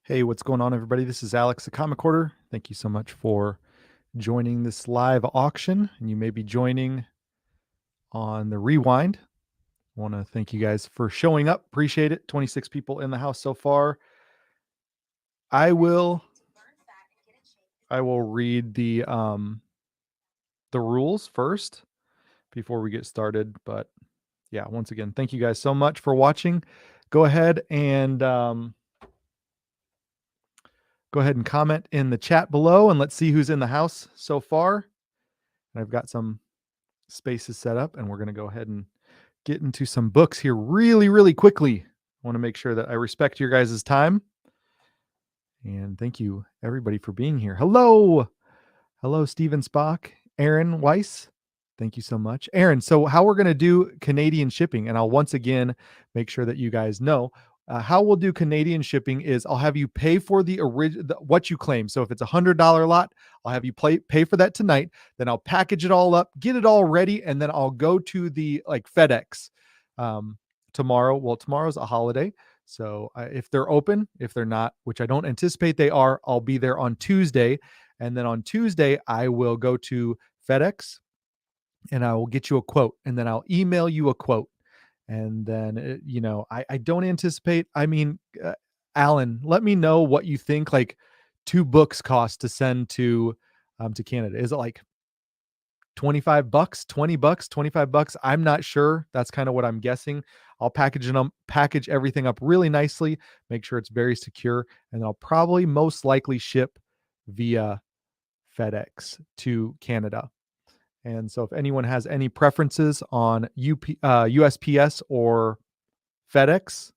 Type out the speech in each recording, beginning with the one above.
Hey, what's going on, everybody? This is Alex, the Comic Hoarder. Thank you so much for joining this live auction. And you may be joining on the rewind. I want to thank you guys for showing up. Appreciate it. 26 people in the house so far. I will read the rules first before we get started. But yeah, once again, thank you guys so much for watching. Go ahead and comment in the chat below, and let's see who's in the house so far. And I've got some spaces set up, and we're going to go ahead and get into some books here really quickly. I want to make sure that I respect your guys' time. And thank you, everybody, for being here. Hello, Steven Spock, Aaron Weiss. Thank you so much, Aaron. So how we're going to do Canadian shipping, and I'll once again make sure that you guys know how we'll do Canadian shipping is I'll have you pay for the original what you claim. So if it's $100 lot, I'll have you pay for that tonight. Then I'll package it all up, get it all ready, and then I'll go to the FedEx tomorrow. Well, tomorrow's a holiday, so if they're open, if they're not, which I don't anticipate they are, I'll be there on Tuesday. And then on Tuesday, I will go to FedEx and I will get you a quote, and then I'll email you a quote. And then, I don't anticipate, Alan, let me know what you think, like 2 books cost to send to Canada. Is it like $25, $20, $25? I'm not sure. That's kind of what I'm guessing. I'll package everything up really nicely, make sure it's very secure, and I'll probably most likely ship via FedEx to Canada. And so if anyone has any preferences on USPS or FedEx,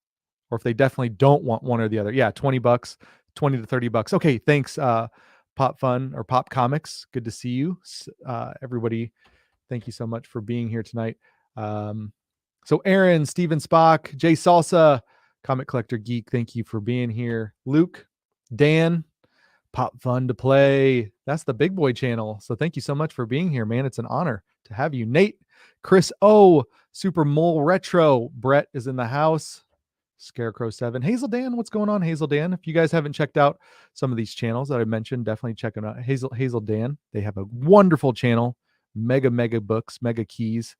or if they definitely don't want one or the other, yeah, $20, $20 to $30. Okay, thanks, Pop Fun or Pop Comics. Good to see you, everybody. Thank you so much for being here tonight. So Aaron, Steven Spock, Jay Salsa, Comic Collector Geek, thank you for being here. Luke, Dan, Pop Fun to Play. That's the Big Boy channel. So thank you so much for being here, man. It's an honor to have you. Nate, Chris O, Super Mole Retro. Brett is in the house. Scarecrow 7. Hazel Dan, what's going on, Hazel Dan? If you guys haven't checked out some of these channels that I mentioned, definitely check them out. Hazel Dan, they have a wonderful channel. Mega books, mega keys.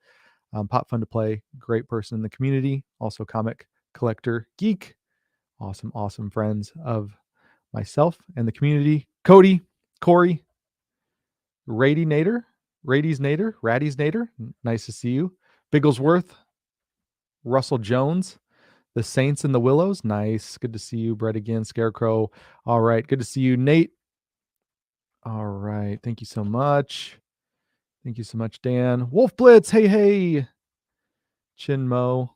Pop Fun to Play, great person in the community. Also Comic Collector Geek. Awesome friends of myself and the community. Cody, Corey, Radys Nader, nice to see you. Bigglesworth, Russell Jones, the Saints and the Willows, nice, good to see you. Brett again, Scarecrow, all right, good to see you. Nate, all right, thank you so much. Dan. Wolf Blitz, hey. Chinmo,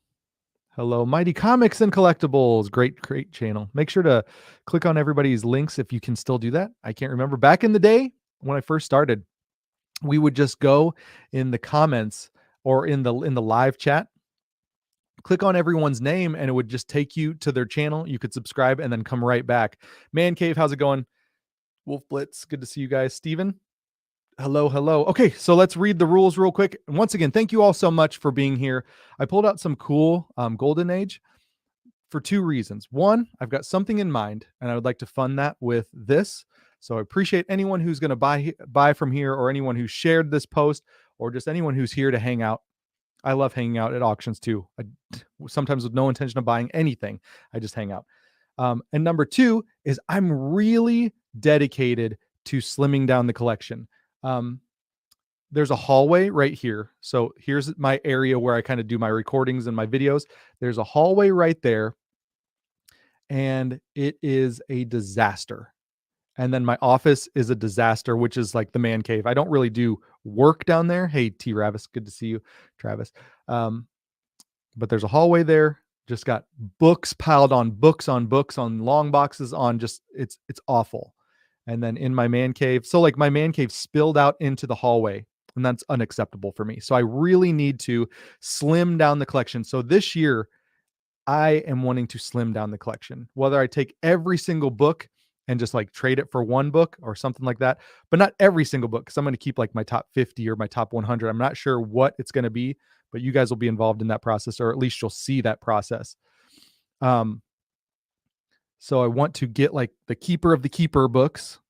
hello. Mighty Comics and Collectibles. Great channel. Make sure to click on everybody's links if you can still do that. I can't remember. Back in the day when I first started, we would just go in the comments or in the live chat, click on everyone's name, and it would just take you to their channel. You could subscribe and then come right back. Man Cave, how's it going? Wolf Blitz, good to see you guys. Steven, hello. Okay, so let's read the rules real quick. And once again, thank you all so much for being here. I pulled out some cool Golden Age for 2 reasons. One, I've got something in mind, and I would like to fund that with this. So I appreciate anyone who's going to buy from here, or anyone who shared this post, or just anyone who's here to hang out. I love hanging out at auctions too. Sometimes with no intention of buying anything, I just hang out. And number 2 is I'm really dedicated to slimming down the collection. There's a hallway right here. So here's my area where I kind of do my recordings and my videos. There's a hallway right there, and it is a disaster. And then my office is a disaster, which is like the man cave. I don't really do work down there. Hey, T. Ravis, good to see you, Travis. But there's a hallway there. Just got books piled on books on long boxes on just, it's awful. And then in my man cave, so like my man cave spilled out into the hallway, and that's unacceptable for me. So I really need to slim down the collection. So this year, I am wanting to slim down the collection, whether I take every single book and just like trade it for one book or something like that, but not every single book, because I'm going to keep like my top 50 or my top 100. I'm not sure what it's going to be, but you guys will be involved in that process, or at least you'll see that process. So I want to get like the keeper of the keeper books,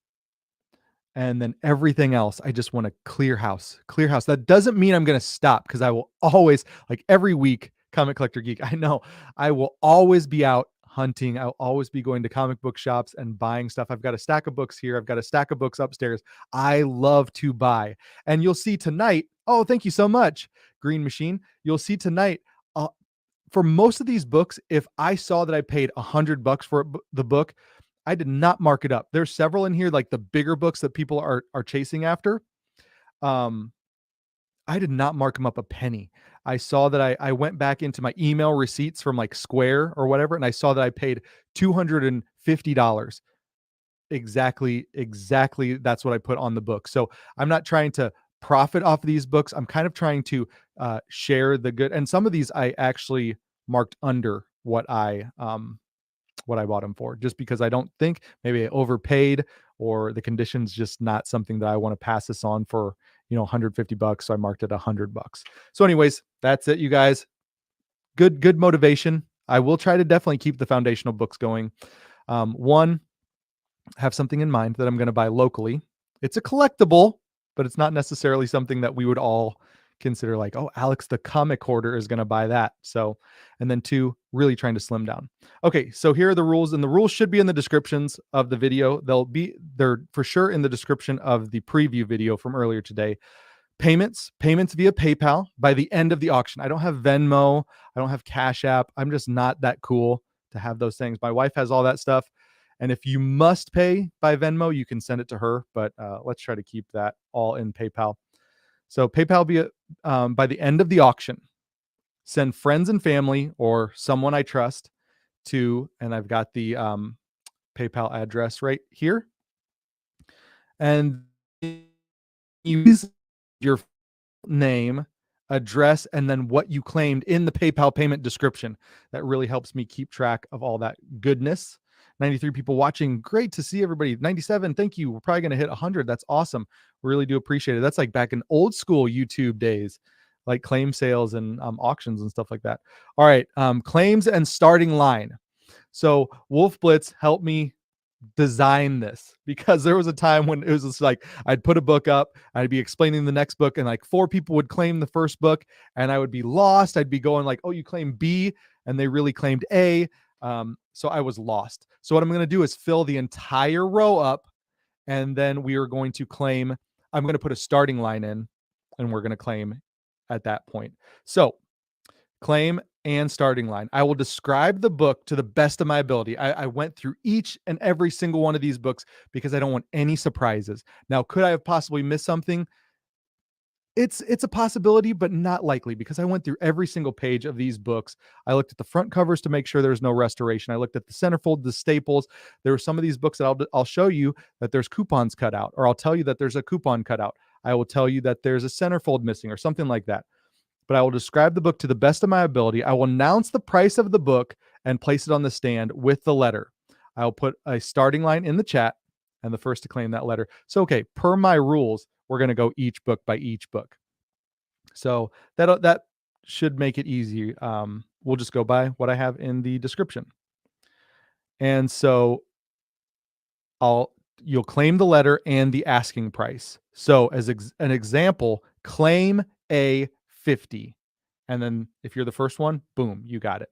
and then everything else, I just want to clear house, clear house. That doesn't mean I'm going to stop, because I will always, like every week, Comic Collector Geek, I know I will always be out hunting. I'll always be going to comic book shops and buying stuff. I've got a stack of books here. I've got a stack of books upstairs. I love to buy. And you'll see tonight, oh, thank you so much, Green Machine. You'll see tonight, uh, for most of these books, if I saw that I paid $100 for the book, I did not mark it up. There's several in here, like the bigger books that people are chasing after. Um, I did not mark them up a penny. I saw that I went back into my email receipts from like Square or whatever, and I saw that I paid $250. Exactly. That's what I put on the book. So I'm not trying to profit off of these books. I'm kind of trying to share the good. And some of these I actually marked under what I bought them for, just because I don't think maybe I overpaid, or the conditions just not something that I want to pass this on for, $150. So I marked it $100. So anyways, that's it, you guys. Good motivation. I will try to definitely keep the foundational books going. One, have something in mind that I'm going to buy locally. It's a collectible, but it's not necessarily something that we would all consider like, oh, Alex, the comic hoarder, is going to buy that. So, and then two, really trying to slim down. Okay, so here are the rules, and the rules should be in the descriptions of the video. They're for sure in the description of the preview video from earlier today. Payments via PayPal by the end of the auction. I don't have Venmo. I don't have Cash App. I'm just not that cool to have those things. My wife has all that stuff. And if you must pay by Venmo, you can send it to her. But let's try to keep that all in PayPal. So PayPal by the end of the auction. Send friends and family or someone I trust to, and I've got the PayPal address right here. And use your name, address, and then what you claimed in the PayPal payment description. That really helps me keep track of all that goodness. 93 people watching. Great to see everybody. 97, thank you. We're probably going to hit 100. That's awesome. Really do appreciate it. That's like back in old school YouTube days, like claim sales and auctions and stuff like that. All right, claims and starting line. So Wolf Blitz helped me design this, because there was a time when it was just like I'd put a book up, I'd be explaining the next book, and like 4 people would claim the first book, and I would be lost. I'd be going like, oh, you claim B, and they really claimed A. So I was lost. So what I'm going to do is fill the entire row up, and then we are going to claim. I'm going to put a starting line in, and we're going to claim at that point. So claim and starting line. I will describe the book to the best of my ability. I went through each and every single one of these books because I don't want any surprises. Now, could I have possibly missed something? It's a possibility, but not likely, because I went through every single page of these books. I looked at the front covers to make sure there's no restoration. I looked at the centerfold, the staples. There were some of these books that I'll show you that there's coupons cut out, or I'll tell you that there's a coupon cut out. I will tell you that there's a centerfold missing or something like that. But I will describe the book to the best of my ability. I will announce the price of the book and place it on the stand with the letter. I will put a starting line in the chat, and the first to claim that letter. So, okay, per my rules, we're going to go each book by each book. So that should make it easy. We'll just go by what I have in the description. And so you'll claim the letter and the asking price. So as an example, claim A50. And then if you're the first one, boom, you got it.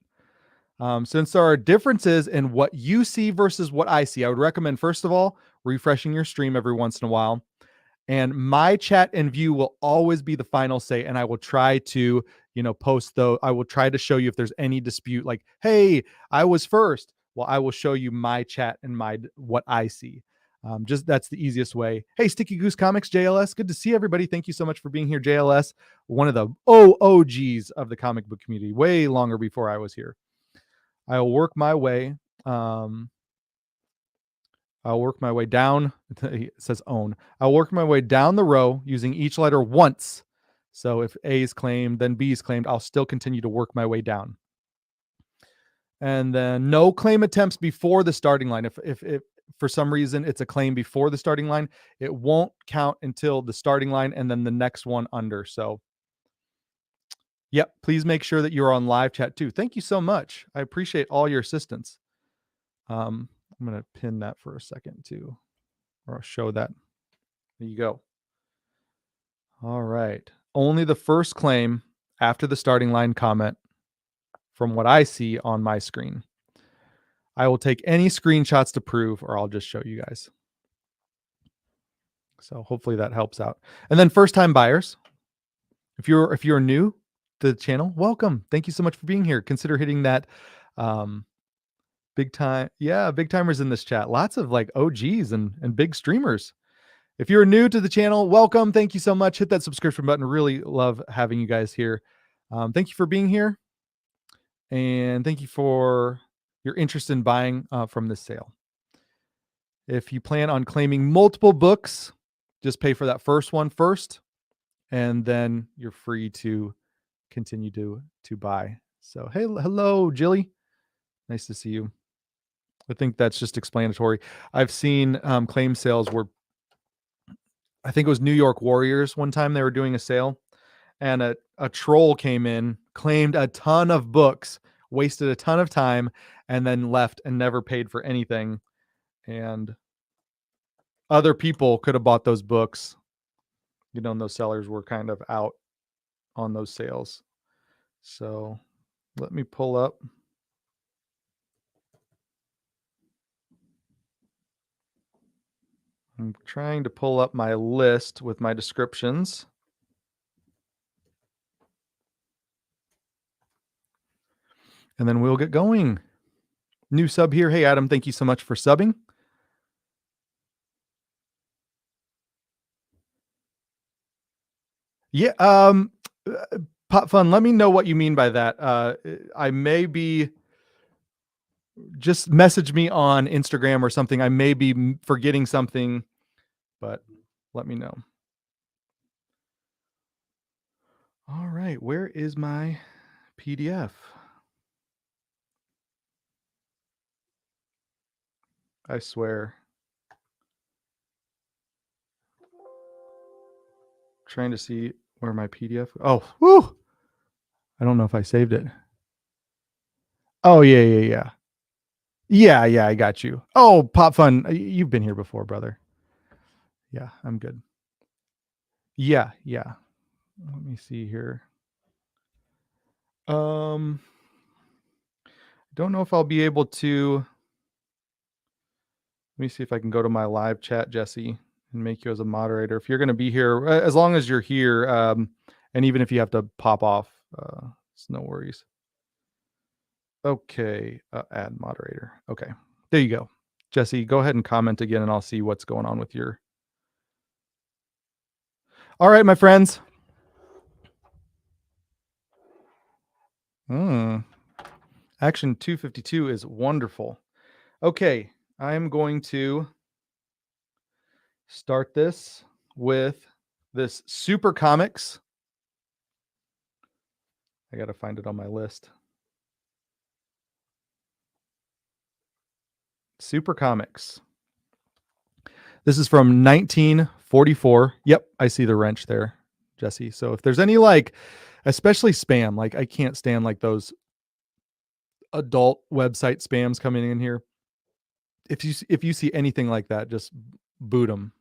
Since there are differences in what you see versus what I see, I would recommend, first of all, refreshing your stream every once in a while. And my chat and view will always be the final say. And I will try to, post though. I will try to show you if there's any dispute, like, hey, I was first. Well, I will show you my chat and what I see. Just that's the easiest way. Hey, Sticky Goose Comics, JLS. Good to see everybody. Thank you so much for being here, JLS. One of the OGs of the comic book community, way longer before I was here. I'll work my way. I'll work my way down. It says own. I'll work my way down the row using each letter once. So if A is claimed, then B is claimed, I'll still continue to work my way down. And then no claim attempts before the starting line. If for some reason it's a claim before the starting line, it won't count until the starting line and then the next one under. So, yep, please make sure that you're on live chat too. Thank you so much. I appreciate all your assistance. I'm going to pin that for a second too, or I'll show that. There you go. All right. Only the first claim after the starting line comment from what I see on my screen. I will take any screenshots to prove, or I'll just show you guys. So hopefully that helps out. And then first time buyers, if you're new to the channel, welcome. Thank you so much for being here. Consider hitting that big timers in this chat. Lots of like OGs and big streamers. If you're new to the channel, welcome. Thank you so much. Hit that subscription button. Really love having you guys here. Thank you for being here. And thank you for your interest in buying from this sale. If you plan on claiming multiple books, just pay for that first one first, and then you're free to continue to buy. So, hey, hello, Jilly. Nice to see you. I think that's just explanatory. I've seen claim sales where I think it was New York Warriors one time they were doing a sale, and a troll came in, claimed a ton of books, wasted a ton of time, and then left and never paid for anything. And other people could have bought those books, and those sellers were kind of out on those sales. So let me pull up. I'm trying to pull up my list with my descriptions. And then we'll get going. New sub here. Hey, Adam, thank you so much for subbing. Yeah, Pot Fun, let me know what you mean by that. I may be, just message me on Instagram or something. I may be forgetting something, but let me know. All right, where is my PDF? I swear. Trying to see where my PDF. Oh, whoo! I don't know if I saved it. Oh, yeah. Yeah, I got you. Oh, Pop Fun, you've been here before, brother. Yeah, I'm good. Yeah. Let me see here. Don't know if I'll be able to. Let me see if I can go to my live chat, Jesse, and make you as a moderator. If you're going to be here, as long as you're here, and even if you have to pop off, it's no worries. Okay, add moderator. Okay, there you go. Jesse, go ahead and comment again, and I'll see what's going on with your. All right, my friends. Action 252 is wonderful. Okay, I'm going to start this with this Super Comics. I got to find it on my list. Super Comics. This is from 1944. Yep, I see the wrench there, Jesse. So if there's any especially spam, I can't stand those adult website spams coming in here. If you see anything like that, just boot them.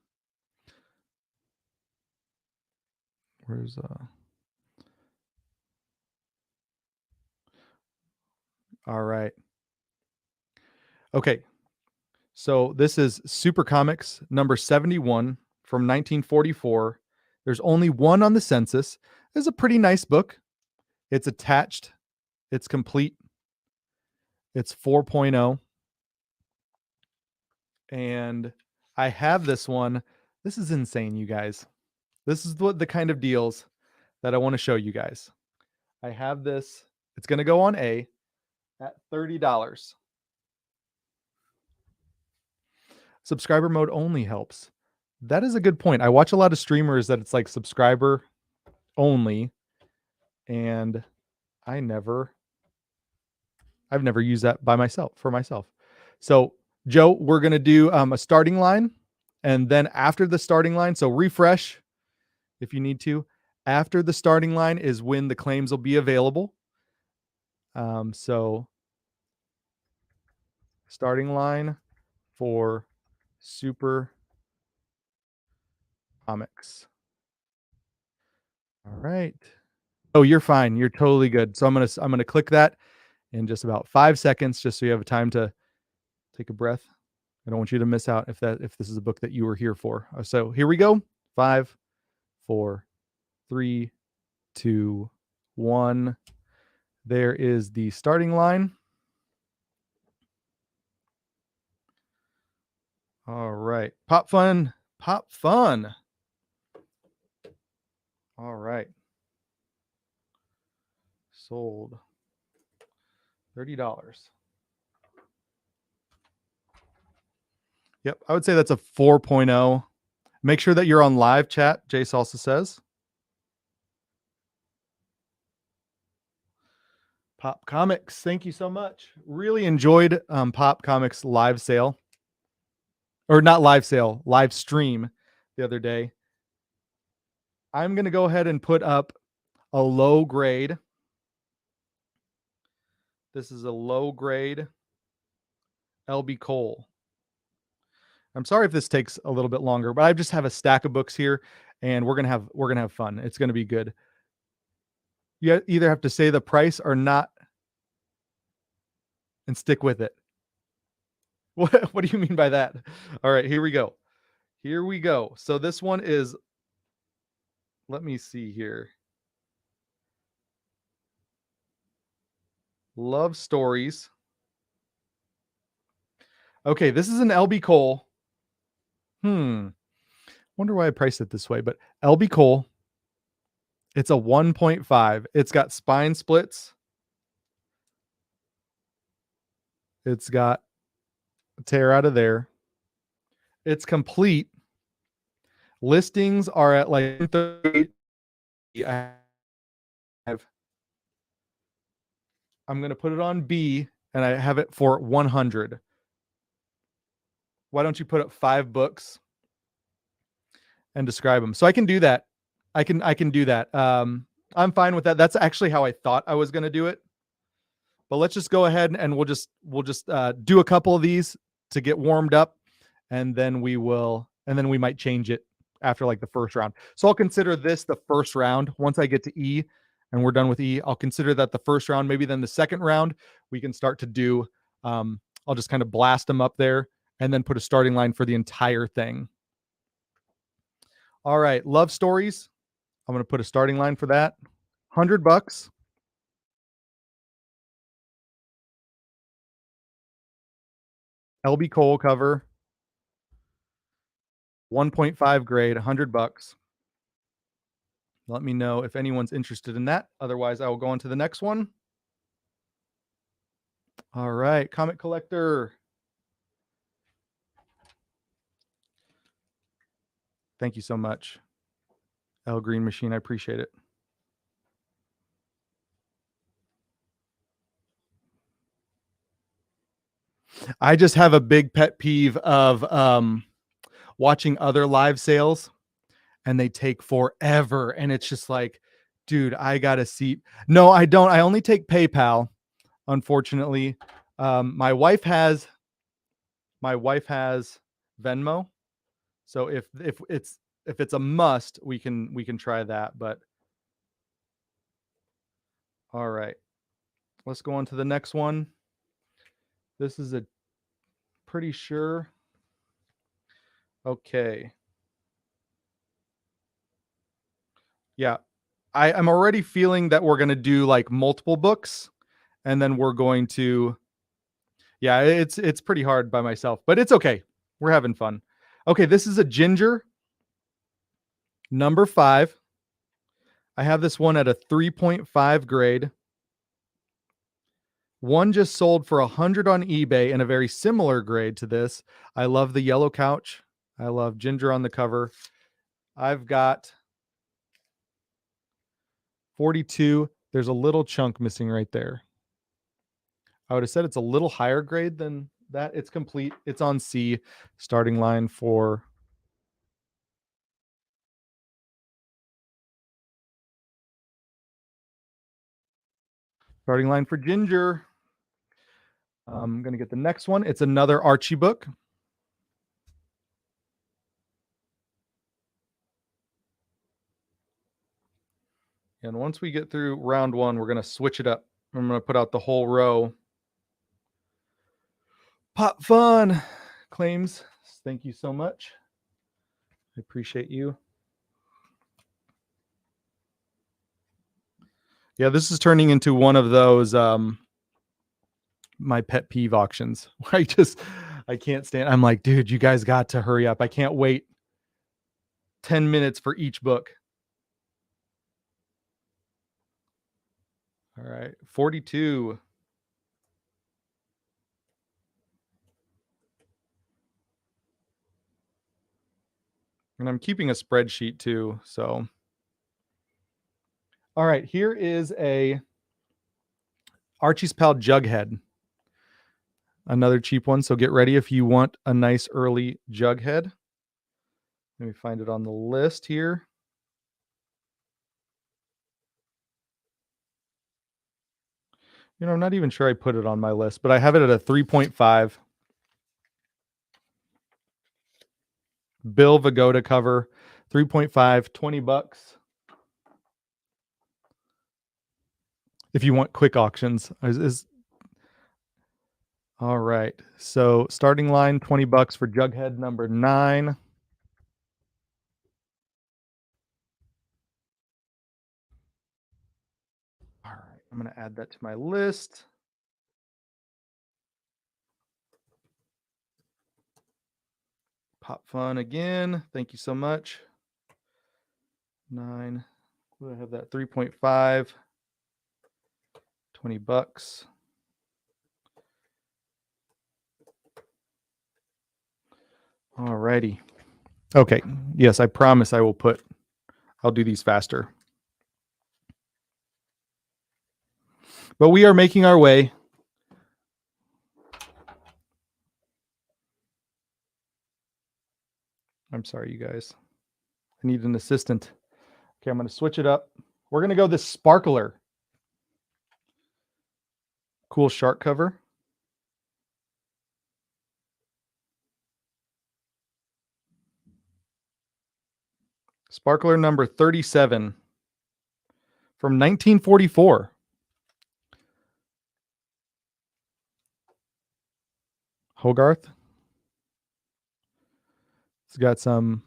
Where's all right. Okay. So this is Super Comics number 71 from 1944. There's only one on the census. It's a pretty nice book. It's attached. It's complete. It's 4.0. And I have this one. This is insane, you guys. This is the kind of deals that I want to show you guys. I have this. It's going to go on A at $30. Subscriber mode only helps. That is a good point. I watch a lot of streamers that it's like subscriber only, and I've never used that for myself. So Joe, we're going to do a starting line, and then after the starting line, so refresh if you need to. After the starting line is when the claims will be available. So Starting line for Super Comics. All right. Oh, you're fine. You're totally good. So I'm gonna click that in just about 5 seconds, just so you have time to take a breath. I don't want you to miss out if this is a book that you were here for. So here we go. 5, 4, 3, 2, 1. There is the starting line. All right. Pop fun. Pop fun. All right. Sold $30. Yep. I would say that's a 4.0. Make sure that you're on live chat, Jay Salsa says. Pop Comics, thank you so much. Really enjoyed Pop Comics live sale, or not live sale, live stream the other day. I'm going to go ahead and put up a low grade. This is a low grade LB Cole. I'm sorry if this takes a little bit longer, but I just have a stack of books here, and we're gonna have fun. It's gonna be good. You either have to say the price or not, and stick with it. What do you mean by that? All right, here we go. Here we go. So this one is. Let me see here. Love Stories. Okay, this is an LB Cole. Wonder why I priced it this way, but LB Cole. It's a 1.5. It's got spine splits. It's got a tear out of there. It's complete. Listings are at like 30. I'm going to put it on B, and I have it for 100. Why don't you put up 5 books and describe them? So I can do that. I can do that. I'm fine with that. That's actually how I thought I was going to do it. But let's just go ahead and we'll just do a couple of these to get warmed up, and then we might change it after like the first round. So I'll consider this the first round. Once I get to E and we're done with E, I'll consider that the first round. Maybe then the second round we can start to do. I'll just kind of blast them up there and then put a starting line for the entire thing. All right, Love Stories. I'm going to put a starting line for that. $100. LB Cole cover. 1.5 grade, $100. Let me know if anyone's interested in that. Otherwise, I will go on to the next one. All right, Comic Collector. Thank you so much, L Green Machine. I appreciate it. I just have a big pet peeve of watching other live sales, and they take forever. And it's just like, dude, I got a seat. No, I don't. I only take PayPal, unfortunately. My wife has Venmo. So if it's a must, we can try that. But all right, let's go on to the next one. This is a pretty sure. Okay. Yeah. I'm already feeling that we're gonna do like multiple books, and then we're going to. Yeah, it's pretty hard by myself, but it's okay. We're having fun. Okay, this is a Ginger number 5. I have this one at a 3.5 grade. One just sold for 100 on eBay in a very similar grade to this. I love the yellow couch. I love Ginger on the cover. I've got 42. There's a little chunk missing right there. I would have said it's a little higher grade than that. It's complete. It's on C. Starting line for Ginger. I'm going to get the next one. It's another Archie book. And once we get through round one, we're going to switch it up. I'm going to put out the whole row. Pop Fun claims, thank you so much. I appreciate you. Yeah, this is turning into one of those my pet peeve auctions. I can't stand. I'm like, dude, you guys got to hurry up. I can't wait 10 minutes for each book. All right, 42. And I'm keeping a spreadsheet too, so. All right, here is a Archie's Pal Jughead. Another cheap one, so get ready if you want a nice early Jughead. Let me find it on the list here. I'm not even sure I put it on my list, but I have it at a 3.5. Bill Vigoda cover, 3.5, $20. If you want quick auctions. All right. So starting line, $20 for Jughead number 9. All right. I'm going to add that to my list. Pop Fun again. Thank you so much. 9. We'll have that 3.5. $20. All righty. Okay. Yes, I promise I'll do these faster. But we are making our way. I'm sorry, you guys. I need an assistant. Okay, I'm going to switch it up. We're going to go this Sparkler. Cool shark cover. Sparkler number 37 from 1944. Hogarth. It's got some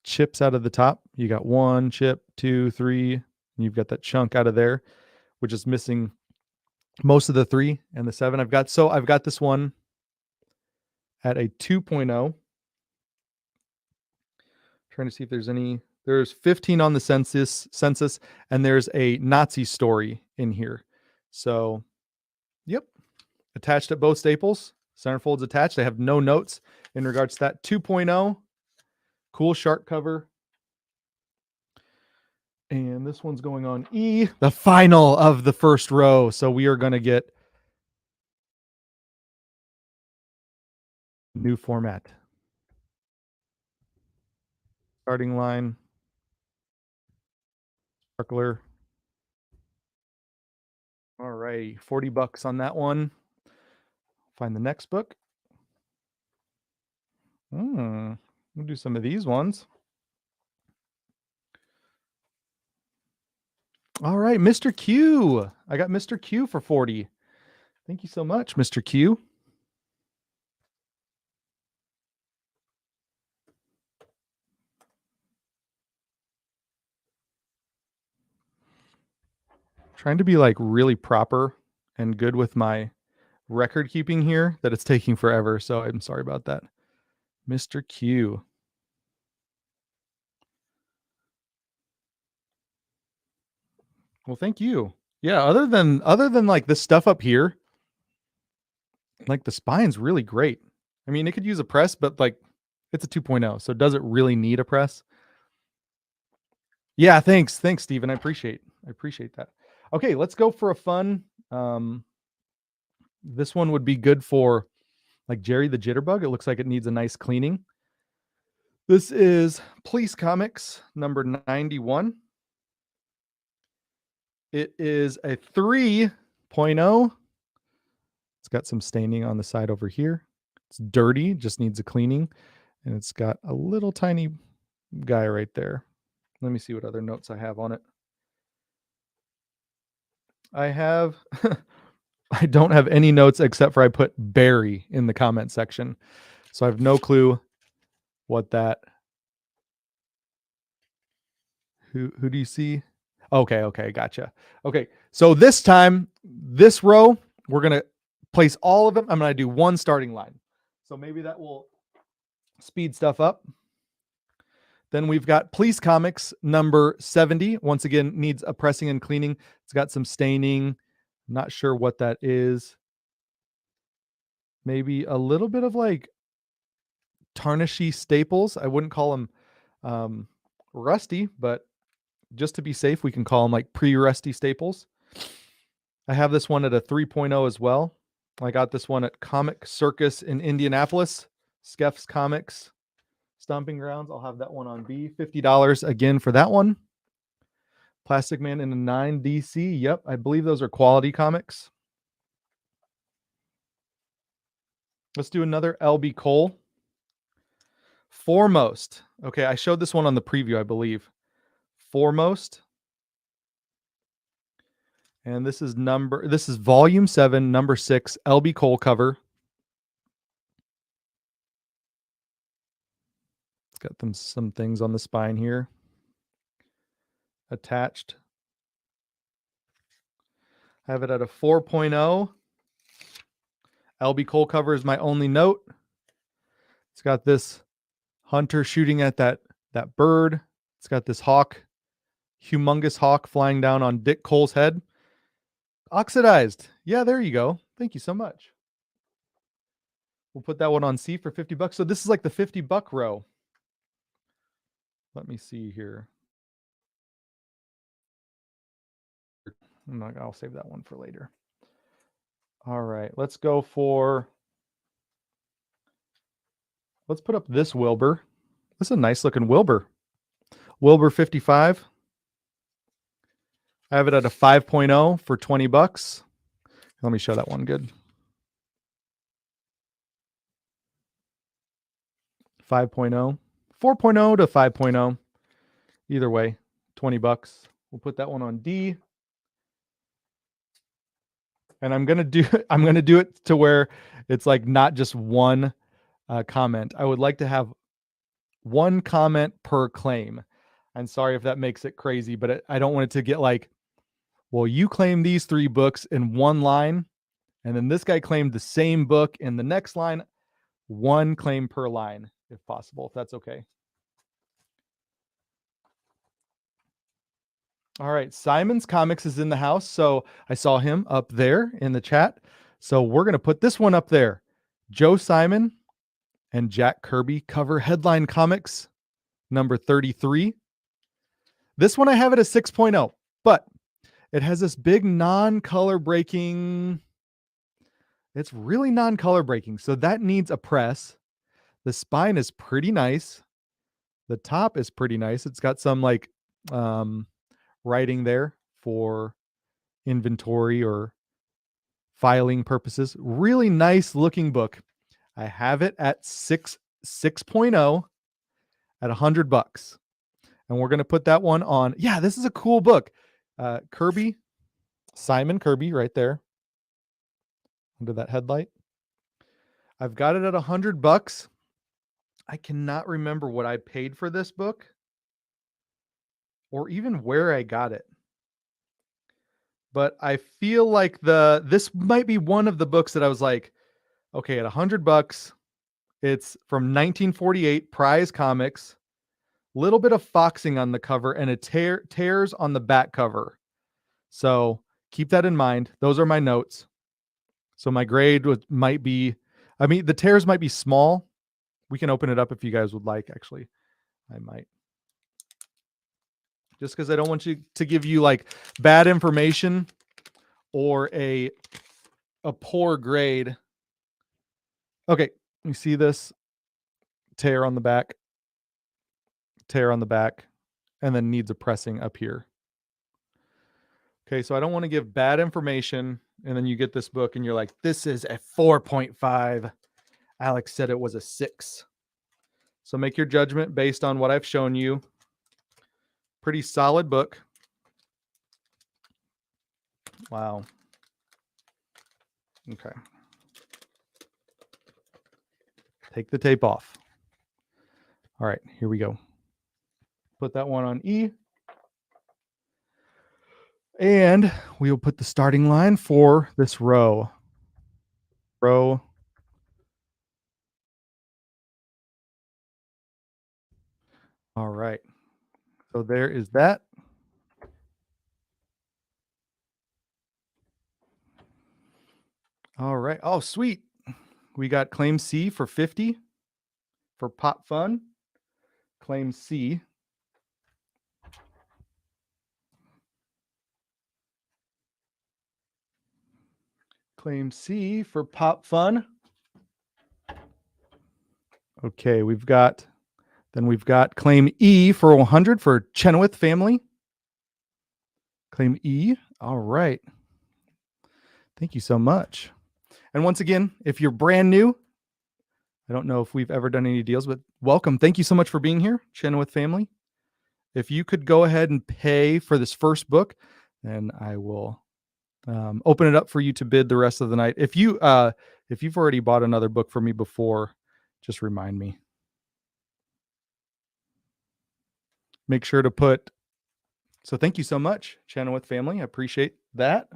chips out of the top. You got 1 chip, 2, 3, and you've got that chunk out of there, which is missing most of the 3 and the 7. I've got this one at a 2.0. Trying to see if there's 15 on the census, and there's a Nazi story in here. So, yep, attached at both staples. Centerfold's attached. I have no notes in regards to that. 2.0, cool shark cover. And this one's going on E, the final of the first row. So we are going to get new format. Starting line, Sparkler. All right, $40 on that one. Find the next book. We'll do some of these ones. All right, Mr. Q. I got Mr. Q for 40. Thank you so much, Mr. Q. Trying to be like really proper and good with my record keeping here that it's taking forever. So I'm sorry about that. Mr. Q. Well, thank you. Yeah, other than like this stuff up here, like the spine's really great. I mean, it could use a press, but like it's a 2.0, so does it really need a press? Yeah, thanks, Steven. I appreciate that. Okay, let's go for a fun. This one would be good for like Jerry the Jitterbug. It looks like it needs a nice cleaning. This is Police Comics number 91. It is a 3.0. It's got some staining on the side over here. It's dirty, just needs a cleaning. And it's got a little tiny guy right there. Let me see what other notes I have on it. I have, I don't have any notes except for I put Barry in the comment section. So I have no clue what that, who do you see? Okay, gotcha. Okay, so this time, this row, we're gonna place all of them. I'm gonna do one starting line. So maybe that will speed stuff up. Then we've got Police Comics number 70. Once again, needs a pressing and cleaning. It's got some staining. Not sure what that is. Maybe a little bit of like tarnishy staples. I wouldn't call them rusty, but just to be safe, we can call them like pre-rusty staples. I have this one at a 3.0 as well. I got this one at Comic Circus in Indianapolis, Skeff's Comics Stomping Grounds. I'll have that one on B. $50 again for that one. Plastic Man in a 9 DC. Yep, I believe those are quality comics. Let's do another LB Cole. Foremost. Okay, I showed this one on the preview, I believe. Foremost. And this is volume 7, number 6, LB Cole cover. It's got some things on the spine here. Attached. I have it at a 4.0. LB Cole cover is my only note. It's got this hunter shooting at that bird. It's got this hawk, humongous hawk flying down on Dick Cole's head. Oxidized. Yeah, there you go. Thank you so much. We'll put that one on C for $50. So this is like the $50 row. Let me see here. I'll save that one for later. All right, let's put up this Wilbur. This is a nice looking Wilbur. Wilbur 55. I have it at a 5.0 for $20. Let me show that one good. 5.0, 4.0 to 5.0. Either way, $20. We'll put that one on D. And I'm gonna do it to where it's like not just one comment. I would like to have one comment per claim. I'm sorry if that makes it crazy, but I don't want it to get like, well, you claim these 3 books in one line, and then this guy claimed the same book in the next line. One claim per line, if possible, if that's okay. All right, Simon's Comics is in the house, so I saw him up there in the chat. So we're going to put this one up there. Joe Simon and Jack Kirby cover Headline Comics number 33. This one I have it at 6.0, but it has this big non-color breaking. It's really non-color breaking, so that needs a press. The spine is pretty nice. The top is pretty nice. It's got some like writing there for inventory or filing purposes. Really nice looking book. I have it at 6.0 at $100. And we're going to put that one on. Yeah, this is a cool book. Kirby, Simon Kirby right there under that headlight. I've got it at $100. I cannot remember what I paid for this book or even where I got it. But I feel like this might be one of the books that I was like, okay, at $100, it's from 1948, Prize Comics, little bit of foxing on the cover and it tears on the back cover. So keep that in mind. Those are my notes. So my grade might be, I mean, the tears might be small. We can open it up if you guys would like, actually. I might. Just because I don't want you to give you like bad information or a poor grade. Okay, you see this tear on the back, and then needs a pressing up here. Okay, so I don't want to give bad information and then you get this book and you're like, this is a 4.5. Alex said it was a 6. So make your judgment based on what I've shown you. Pretty solid book. Wow. Okay. Take the tape off. All right, here we go. Put that one on E. And we will put the starting line for this row. Row. All right. So there is that. All right. Oh, sweet. We got claim C for 50 for Pop Fun. Claim C. Claim C for Pop Fun. Okay, we've got claim E for 100 for Chenoweth family. Claim E. All right. Thank you so much. And once again, if you're brand new, I don't know if we've ever done any deals, but welcome. Thank you so much for being here, Chenoweth family. If you could go ahead and pay for this first book, then I will open it up for you to bid the rest of the night. If you've already bought another book for me before, just remind me. Make sure to put. So thank you so much, Chenoweth family. I appreciate that.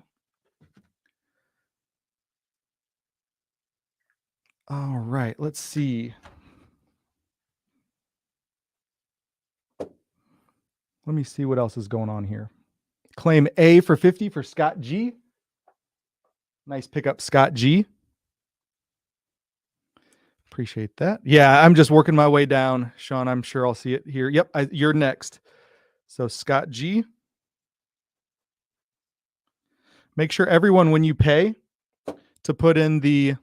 All right, let's see. Let me see what else is going on here. Claim A for 50 for Scott G. Nice pickup, Scott G. Appreciate that. Yeah, I'm just working my way down. Sean, I'm sure I'll see it here. Yep, you're next. So Scott G. Make sure everyone, when you pay, to put in the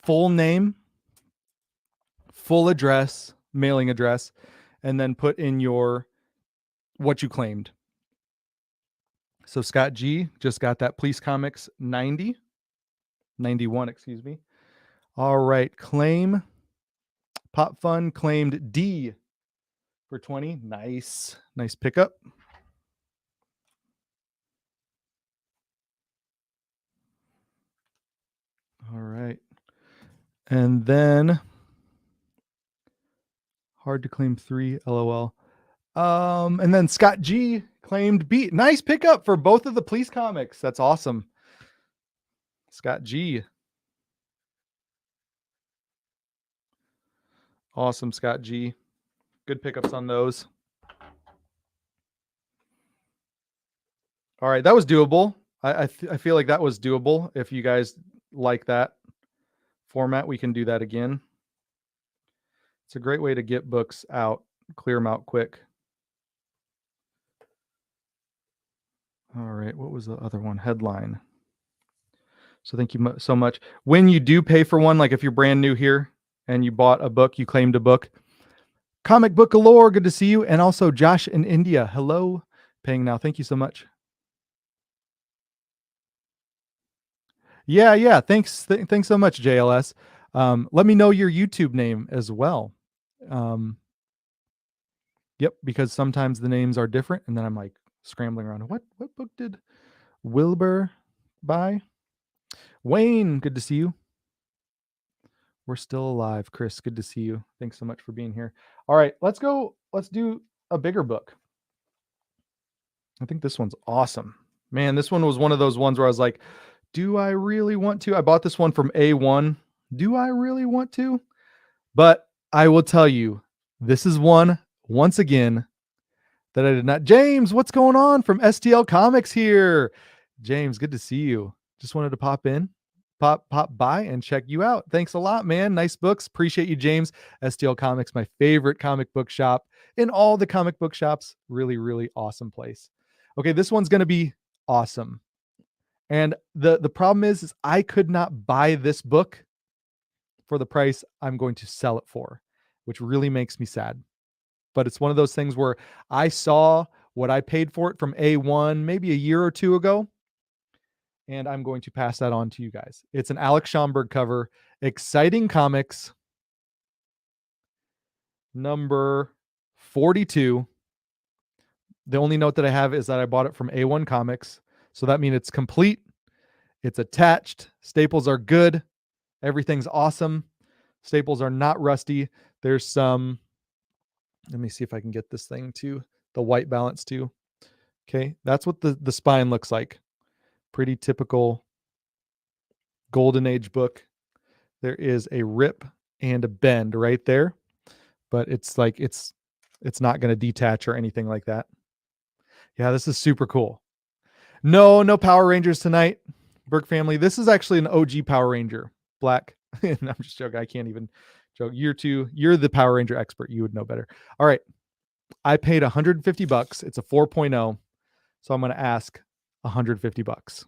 full name, full address, mailing address, and then put in what you claimed. So Scott G just got that Police Comics 91, excuse me. All right, claim Pop Fun claimed D for 20. Nice pickup. All right. And then hard to claim 3, LOL. And then Scott G claimed B. Nice pickup for both of the Police Comics. That's awesome. Scott G. Awesome, Scott G. Good pickups on those. All right, that was doable. I feel like that was doable. If you guys like that format, we can do that again. It's a great way to get books out, clear them out quick. All right, what was the other one? Headline. So thank you so much. When you do pay for one, like if you're brand new here and you bought a book, you claimed a book. Comic Book Galore, good to see you. And also Josh in India, hello. Paying now, thank you so much. Yeah. Thanks so much, JLS. Let me know your YouTube name as well. Yep, because sometimes the names are different, and then I'm like scrambling around. What book did Wilbur buy? Wayne, good to see you. We're still alive, Chris. Good to see you. Thanks so much for being here. All right, let's go. Let's do a bigger book. I think this one's awesome. Man, this one was one of those ones where I was like, do I really want to? I bought this one from A1. Do I really want to? But I will tell you, this is one, once again, that I did not. James, what's going on from STL Comics here? James, good to see you. Just wanted to pop by and check you out. Thanks a lot, man. Nice books. Appreciate you, James. STL Comics, my favorite comic book shop in all the comic book shops. Really, really awesome place. Okay, this one's going to be awesome. And the problem is I could not buy this book for the price I'm going to sell it for, which really makes me sad. But it's one of those things where I saw what I paid for it from A1 maybe a year or two ago, and I'm going to pass that on to you guys. It's an Alex Schomburg cover, Exciting Comics, number 42. The only note that I have is that I bought it from A1 Comics, so that means it's complete, it's attached, staples are good, everything's awesome, staples are not rusty. There's some, let me see if I can get this thing to the white balance too. Okay, that's what the spine looks like. Pretty typical Golden Age book. There is a rip and a bend right there, but it's like it's not going to detach or anything like that. Yeah, this is super cool. No Power Rangers tonight, Burke family. This is actually an OG Power Ranger, black. I'm just joking. I can't even joke. You're the Power Ranger expert. You would know better. All right. I paid $150. It's a 4.0. So I'm going to ask $150.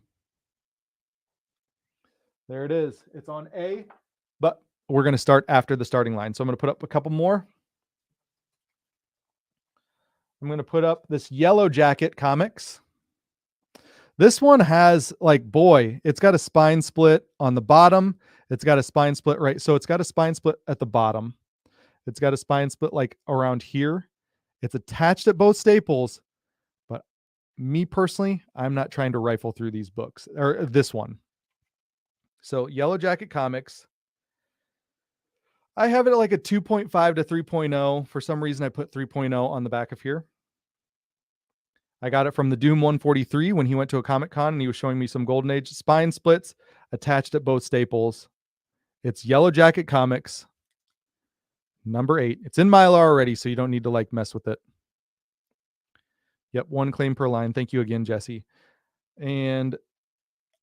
There it is. It's on A, but we're going to start after the starting line. So I'm going to put up a couple more. I'm going to put up this Yellow Jacket Comics. This one has, like, boy, it's got a spine split on the bottom. It's got a spine split, right? So it's got a spine split at the bottom. It's got a spine split like around here. It's attached at both staples, but me personally, I'm not trying to rifle through these books or this one. So Yellow Jacket Comics, I have it at like a 2.5 to 3.0. For some reason, I put 3.0 on the back of here. I got it from the Doom 143 when he went to a Comic Con and he was showing me some Golden Age spine splits attached at both staples. It's Yellow Jacket Comics, number 8. It's in Mylar already, so you don't need to like mess with it. Yep, 1 claim per line. Thank you again, Jesse. And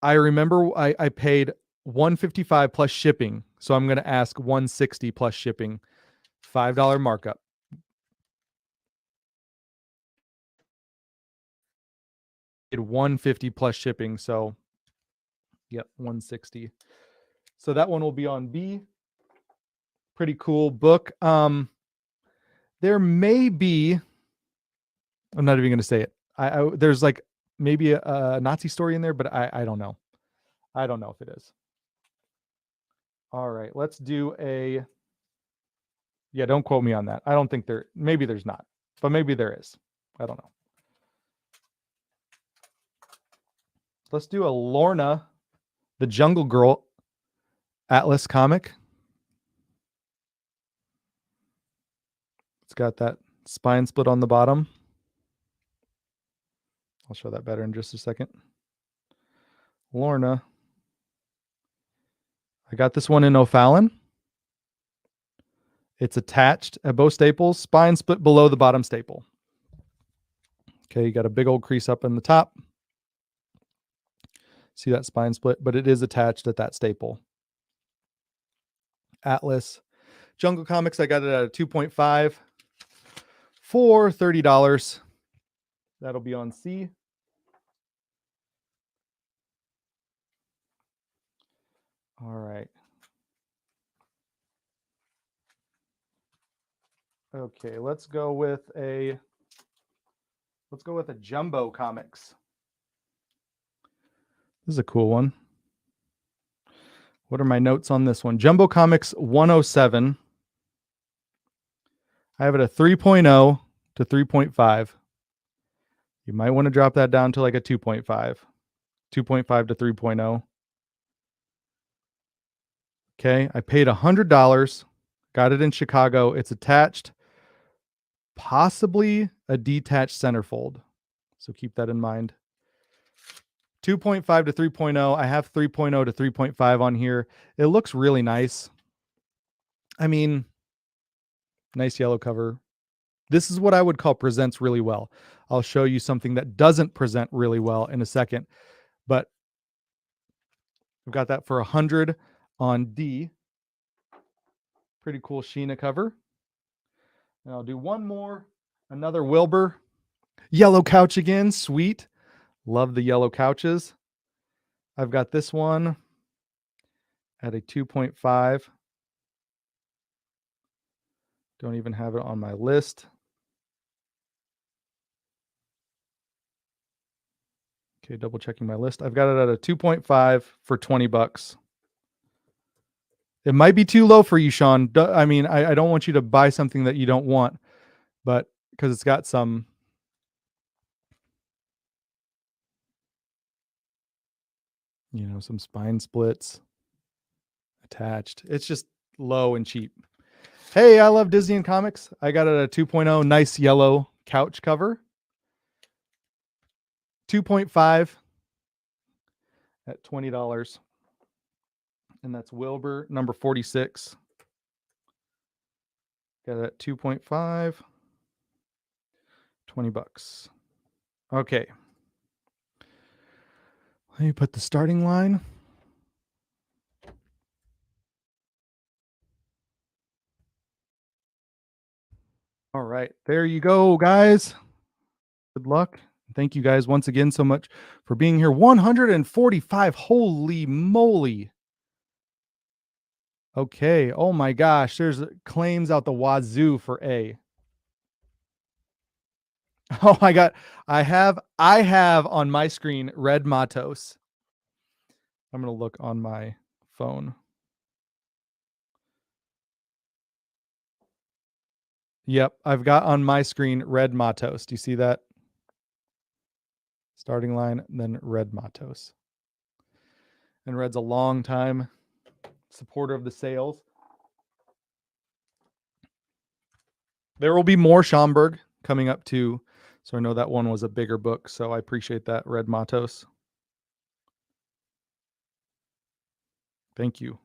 I remember I paid $155 plus shipping, so I'm going to ask $160 plus shipping, $5 markup. $150 plus shipping, so yep, $160. So that one will be on B. Pretty cool book. There may be, I'm not even going to say it. There's like maybe a Nazi story in there, but I don't know. I don't know if it is. All right, let's do a, yeah, don't quote me on that. I don't think maybe there's not, but maybe there is. I don't know. Let's do a Lorna, the Jungle Girl Atlas comic. It's got that spine split on the bottom. I'll show that better in just a second. Lorna. I got this one in O'Fallon. It's attached at both staples, spine split below the bottom staple. Okay, you got a big old crease up in the top. See that spine split, but it is attached at that staple. Atlas. Jungle Comics, I got it at a 2.5 for $30. That'll be on C. All right. Okay, let's go with a Jumbo Comics. This is a cool one. What are my notes on this one? Jumbo Comics 107. I have it a 3.0 to 3.5. You might want to drop that down to like a 2.5. 2.5 to 3.0. Okay, I paid $100. Got it in Chicago. It's attached. Possibly a detached centerfold. So keep that in mind. 2.5 to 3.0. I have 3.0 to 3.5 on here. It looks really nice. I mean, nice yellow cover. This is what I would call presents really well. I'll show you something that doesn't present really well in a second, but I've got that for $100 on D. Pretty cool Sheena cover. And I'll do one more. Another Wilbur. Yellow couch again. Sweet. Love the yellow couches. I've got this one at a 2.5. Don't even have it on my list. Okay, double checking my list. I've got it at a 2.5 for 20 bucks. It might be too low for you, Sean. I mean, I don't want you to buy something that you don't want, but because it's got some, some spine splits attached. It's just low and cheap. Hey, I love Disney and comics. I got it at a 2.0, nice yellow couch cover. 2.5 at $20. And that's Wilbur number 46. Got it at 2.5, 20 bucks. Okay. Let me put the starting line. All right. There you go, guys. Good luck. Thank you guys once again so much for being here. 145. Holy moly. Okay. Oh my gosh. There's claims out the wazoo for A. Oh, I have on my screen Red Matos. I'm going to look on my phone. Yep, I've got on my screen Red Matos. Do you see that? Starting line, then Red Matos. And Red's a long time supporter of the sales. There will be more Schomburg coming up too. So I know that one was a bigger book. So I appreciate that, Red Matos. Thank you.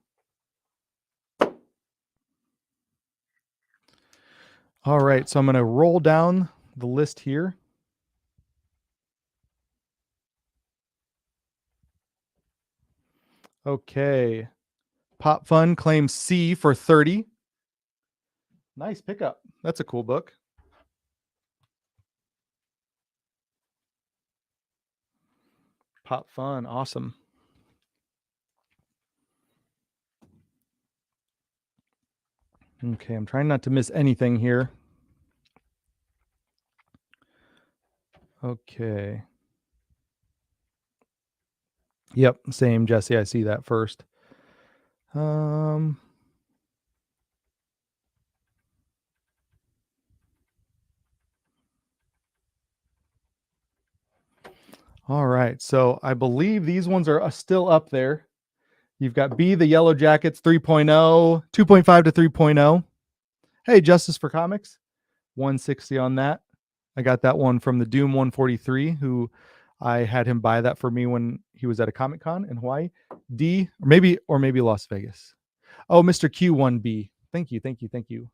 All right. So I'm going to roll down the list here. Okay. Pop Fun claims C for 30. Nice pickup. That's a cool book. Pop Fun. Awesome. Okay. I'm trying not to miss anything here. Okay. Yep. Same, Jesse. I see that first. All right. So I believe these ones are still up there. You've got B, the Yellow Jackets 3.0, 2.5 to 3.0. Hey, Justice for Comics, 160 on that. I got that one from the Doom 143, who I had him buy that for me when he was at a Comic Con in Hawaii. D, or maybe Las Vegas. Oh, Mr. Q1B. Thank you.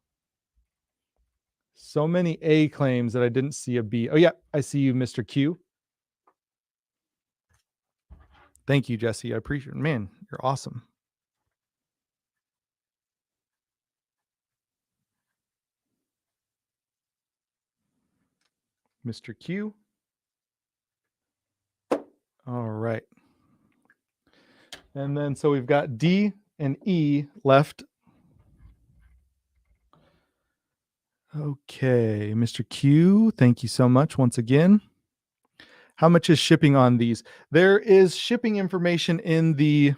So many A claims that I didn't see a B. Oh, yeah, I see you, Mr. Q. Thank you, Jesse. I appreciate it. Man, you're awesome. Mr. Q. All right. And then so we've got D and E left. Okay, Mr. Q, thank you so much once again. How much is shipping on these? There is shipping information in the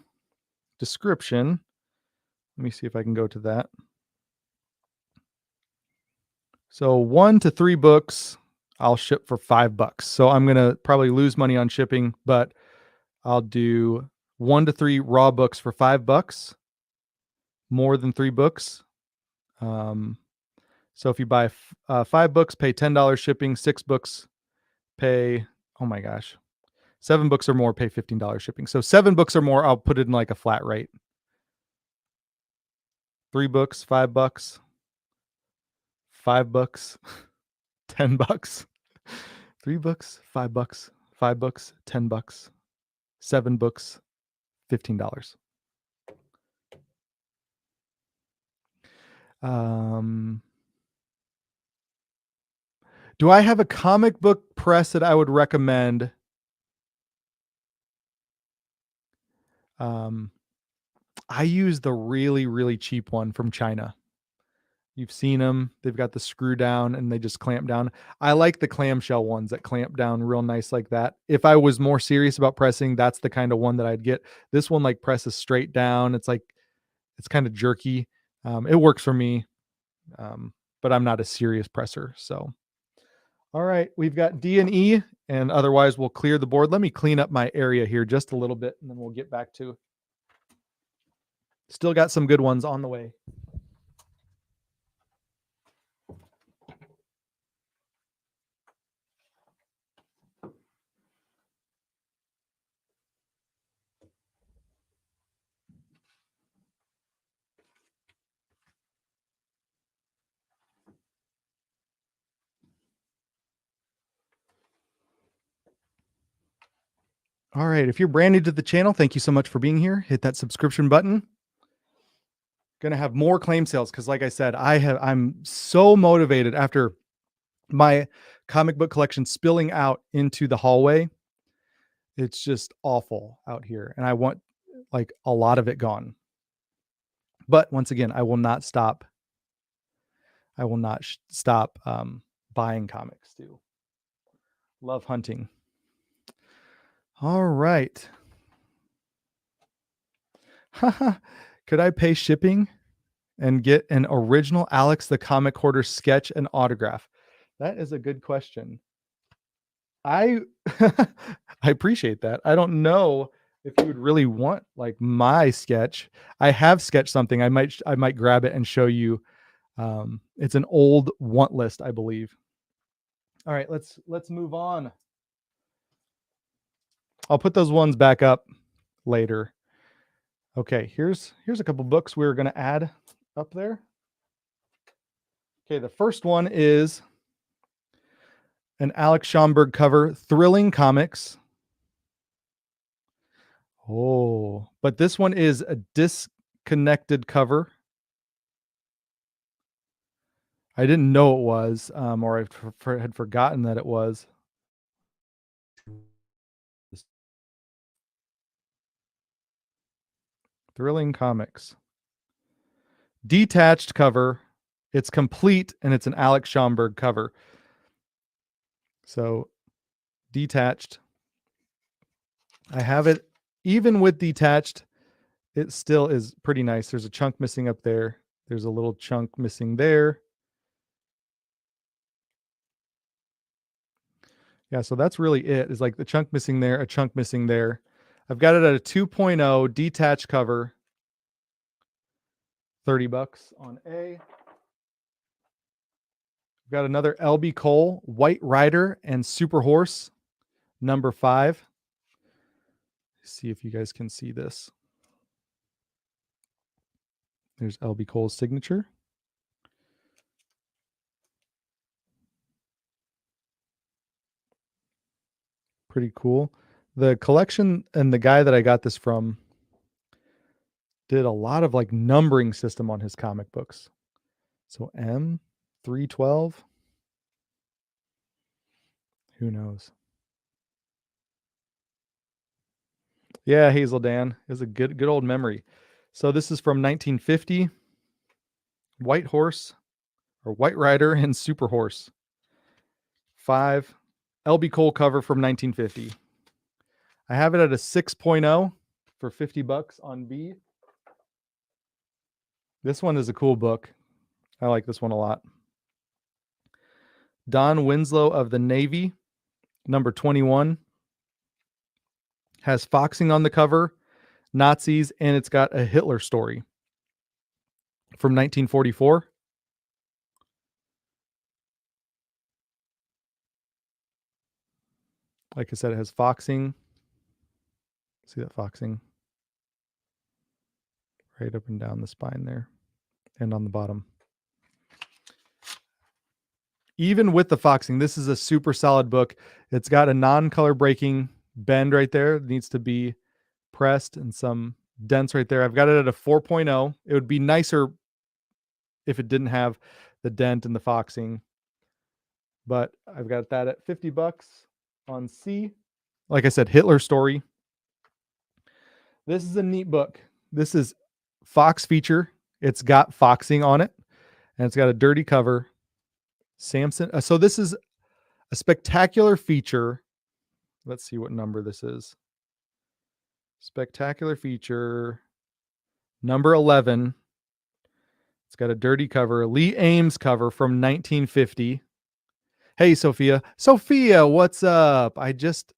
description. Let me see if I can go to that. So 1 to 3 books, I'll ship for $5. So I'm going to probably lose money on shipping, but I'll do 1 to 3 raw books for $5. More than 3 books. So if you buy 5 books, pay $10 shipping. 6 books, pay, oh my gosh, 7 books or more, pay $15 shipping. So 7 books or more, I'll put it in like a flat rate. 3 books, $5. 5 books, $10. 3 books, $5. 5 books, $10. 7 books, $15. Do I have a comic book press that I would recommend? I use the really, really cheap one from China. You've seen them. They've got the screw down and they just clamp down. I like the clamshell ones that clamp down real nice like that. If I was more serious about pressing, that's the kind of one that I'd get. This one like presses straight down. It's like it's kind of jerky. It works for me, but I'm not a serious presser. So, all right, we've got D and E, and otherwise we'll clear the board. Let me clean up my area here just a little bit, and then we'll get back to. Still got some good ones on the way. All right, if you're brand new to the channel, thank you so much for being here. Hit that subscription button. Gonna have more claim sales because, like I said, I'm so motivated after my comic book collection spilling out into the hallway. It's just awful out here, and I want like a lot of it gone. But once again, I will not stop. I will not stop buying comics too. Love hunting. All right. Could I pay shipping and get an original Alex the Comic Hoarder sketch and autograph? That is a good question. I I appreciate that. I don't know if you would really want like my sketch. I have sketched something. I might grab it and show you. It's an old want list, I believe. All right, let's move on. I'll put those ones back up later. Okay, here's a couple books we're going to add up there. Okay, the first one is an Alex Schomburg cover, Thrilling Comics. Oh, but this one is a disconnected cover. I didn't know it was, or I had forgotten that it was. Thrilling Comics. Detached cover. It's complete, and it's an Alex Schomburg cover. So, detached. I have it, even with detached, it still is pretty nice. There's a chunk missing up there. There's a little chunk missing there. Yeah, so that's really it. Is like the chunk missing there, a chunk missing there. I've got it at a 2.0 detached cover. $30 on A. I've got another LB Cole, White Rider and Super Horse, number 5. Let's see if you guys can see this. There's LB Cole's signature. Pretty cool. The collection and the guy that I got this from did a lot of like numbering system on his comic books. So M312. Who knows? Yeah, Hazel Dan is a good old memory. So this is from 1950. White Horse or White Rider and Super Horse. 5. LB Cole cover from 1950. I have it at a 6.0 for $50 on B. This one is a cool book. I like this one a lot. Don Winslow of the Navy, number 21. Has foxing on the cover, Nazis, and it's got a Hitler story from 1944. Like I said, it has foxing. See that foxing? Right up and down the spine there and on the bottom. Even with the foxing, this is a super solid book. It's got a non-color breaking bend right there. It needs to be pressed and some dents right there. I've got it at a 4.0. It would be nicer if it didn't have the dent and the foxing, but I've got that at $50 on C. Like I said, Hitler story. This is a neat book. This is Fox feature. It's got foxing on it, and it's got a dirty cover. Samson. So this is a spectacular feature. Let's see what number this is. Spectacular feature number 11. It's got a dirty cover, Lee Ames cover from 1950. Hey, Sophia. Sophia, what's up? I just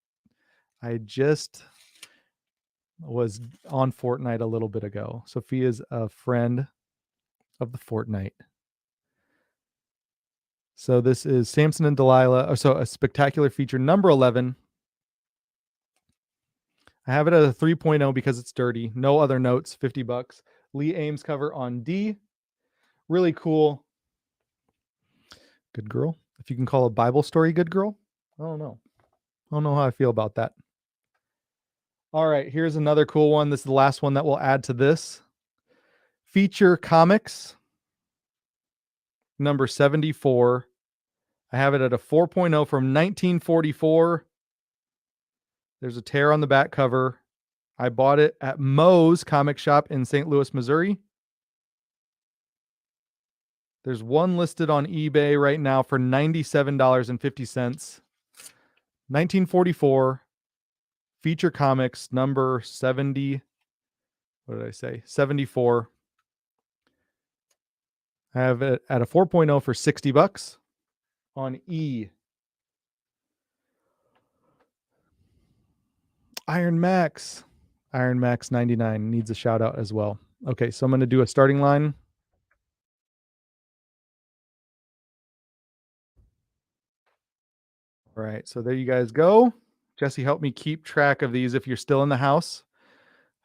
was on Fortnite a little bit ago. Sophia's a friend of the Fortnite. So this is Samson and Delilah. So a spectacular feature number 11. I have it at a 3.0 because it's dirty. No other notes, $50. Lee Ames cover on D. Really cool. Good girl. If you can call a Bible story good girl. I don't know. I don't know how I feel about that. All right, here's another cool one. This is the last one that we'll add to this. Feature Comics, number 74. I have it at a 4.0 from 1944. There's a tear on the back cover. I bought it at Moe's Comic Shop in St. Louis, Missouri. There's one listed on eBay right now for $97.50. 1944 Feature Comics number 70. What did I say? 74. I have it at a 4.0 for $60 on E. Iron Max 99 needs a shout out as well. Okay, so I'm going to do a starting line. All right, so there you guys go. Jesse, help me keep track of these if you're still in the house.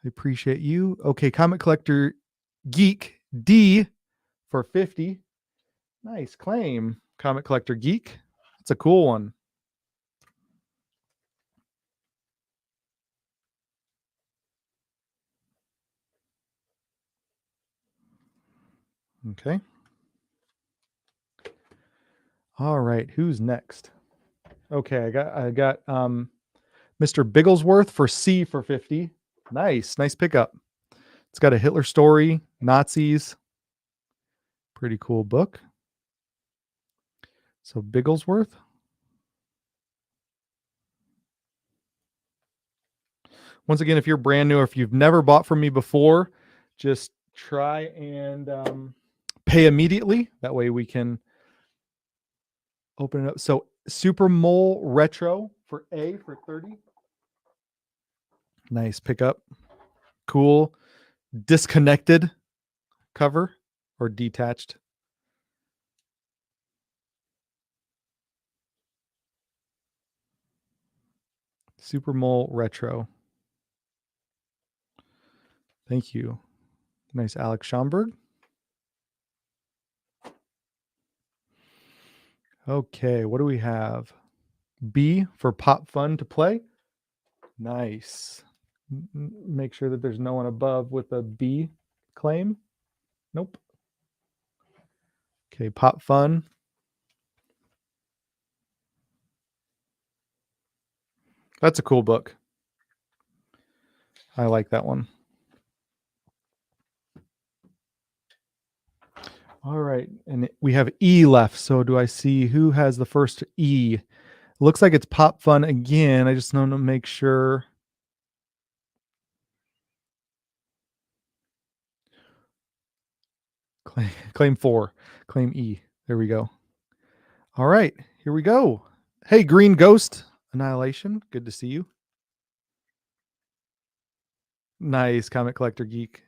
I appreciate you. Okay, Comic Collector Geek D for 50. Nice claim, Comic Collector Geek. That's a cool one. Okay. All right, who's next? Okay, I got Mr. Bigglesworth for C for 50. Nice pickup. It's got a Hitler story, Nazis. Pretty cool book. So Bigglesworth. Once again, if you're brand new or if you've never bought from me before, just try and pay immediately. That way we can open it up. So Super Mole Retro for A for 30. Nice pickup. Cool. Disconnected cover or detached. Super Mole Retro. Thank you. Nice Alex Schomburg. Okay, what do we have? B for Pop Fun to Play. Nice. Make sure that there's no one above with a B claim. Nope. Okay, Pop Fun. That's a cool book. I like that one. All right, and we have E left. So do I see who has the first E? Looks like it's Pop Fun again. I just want to make sure. Claim 4. Claim E. There we go. All right, here we go. Hey, Green Ghost Annihilation. Good to see you. Nice, Comic Collector Geek.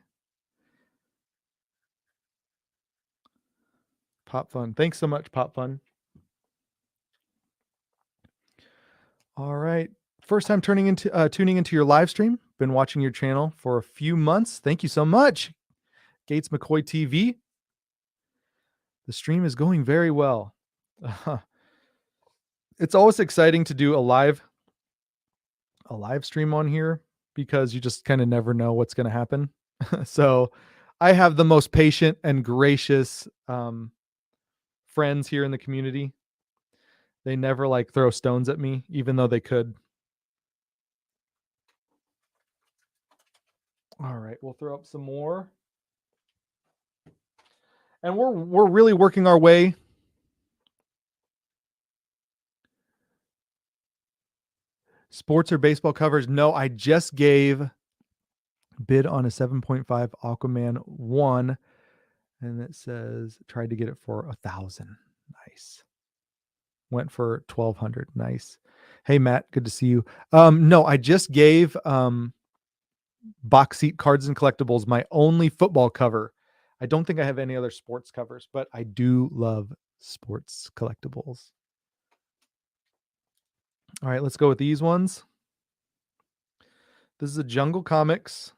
Pop Fun. Thanks so much, Pop Fun. All right. First time tuning into your live stream. Been watching your channel for a few months. Thank you so much, Gates McCoy TV. The stream is going very well. It's always exciting to do a live stream on here because you just kind of never know what's going to happen. So I have the most patient and gracious friends here in the community. They never like throw stones at me, even though they could. All right, we'll throw up some more. And we're really working our way. Sports or baseball covers? No, I just gave bid on a 7.5 Aquaman 1, and it says tried to get it for 1,000. Nice. Went for 1,200. Nice. Hey Matt, good to see you. No, I just gave Box Seat Cards and Collectibles my only football cover. I don't think I have any other sports covers, but I do love sports collectibles. All right, let's go with these ones. This is a Jungle Comics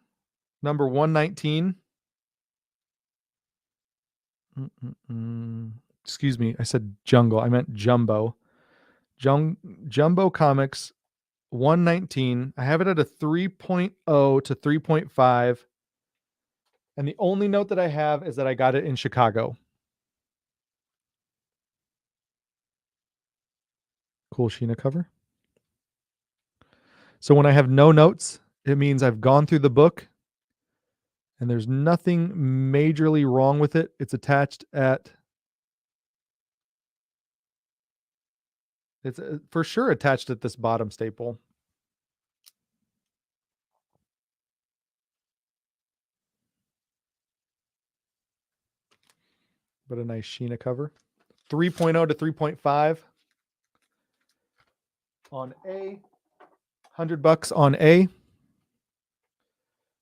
number 119. Excuse me, I said jungle. I meant jumbo. Jumbo Comics 119. I have it at a 3.0 to 3.5. And the only note that I have is that I got it in Chicago. Cool Sheena cover. So when I have no notes, it means I've gone through the book and there's nothing majorly wrong with it. It's attached at, it's for sure attached at this bottom staple. But a nice Sheena cover. 3.0 to 3.5 on A. $100 on A.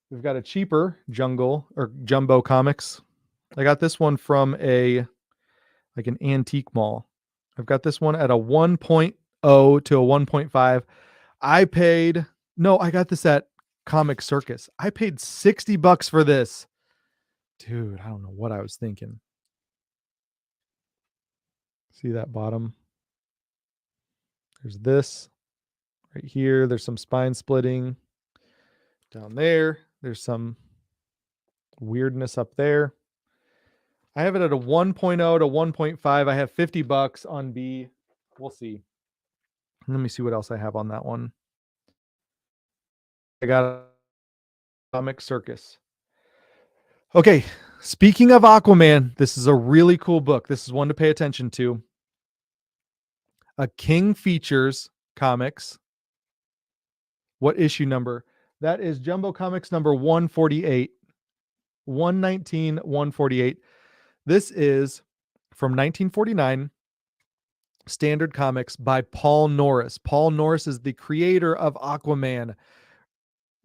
We've got a cheaper Jungle or Jumbo Comics. I got this one from an antique mall. I've got this one at a 1.0 to a 1.5. I got this at Comic Circus. I paid $60 for this. Dude, I don't know what I was thinking. See that bottom? There's this right here. There's some spine splitting down there. There's some weirdness up there. I have it at a 1.0 to 1.5. I have $50 on B. We'll see. Let me see what else I have on that one. I got Comic Circus. Okay, speaking of Aquaman, this is a really cool book. This is one to pay attention to. A King Features Comics. What issue number? That is Jumbo Comics number 148. 119, 148. This is from 1949, Standard Comics by Paul Norris. Paul Norris is the creator of Aquaman.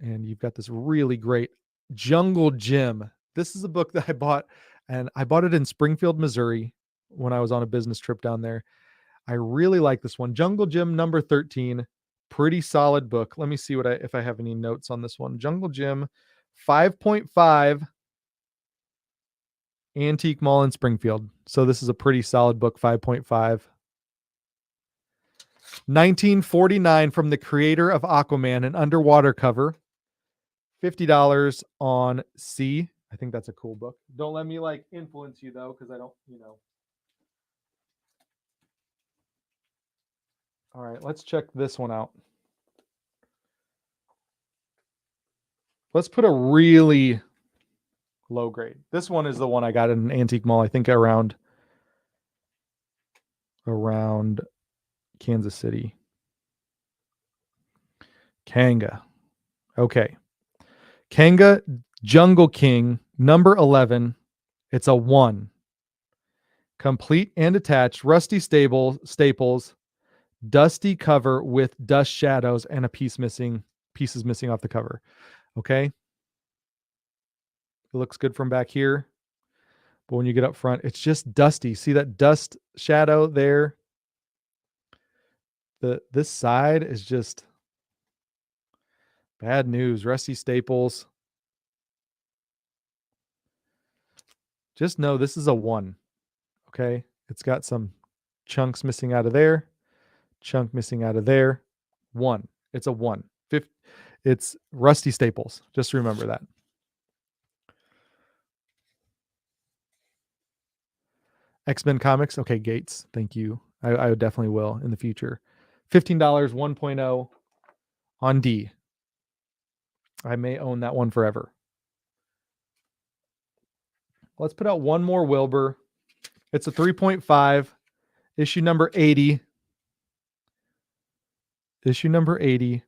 And you've got this really great Jungle Gym. This is a book that I bought, and I bought it in Springfield, Missouri when I was on a business trip down there. I really like this one. Jungle Gym number 13. Pretty solid book. Let me see if I have any notes on this one. Jungle Gym 5.5, Antique Mall in Springfield. So this is a pretty solid book, 5.5. 1949 from the creator of Aquaman, an underwater cover. $50 on C. I think that's a cool book. Don't let me influence you though, because I don't, All right, let's check this one out. Let's put a really low grade. This one is the one I got in an antique mall, I think around Kansas City. Kanga. Okay. Kanga Jungle King number 11. It's a 1. Complete and attached, rusty staples, dusty cover with dust shadows and pieces missing off the cover. Okay. It looks good from back here. But when you get up front, it's just dusty. See that dust shadow there? This side is just bad news. Rusty staples. Just know this is a 1. Okay. It's got some chunks missing out of there. Chunk missing out of there. 1. It's a 1. It's rusty staples. Just remember that. X-Men Comics. Okay, Gates. Thank you. I definitely will in the future. $15, 1.0 on D. I may own that one forever. Let's put out one more Wilbur. It's a 3.5, issue number 80. Issue number 80.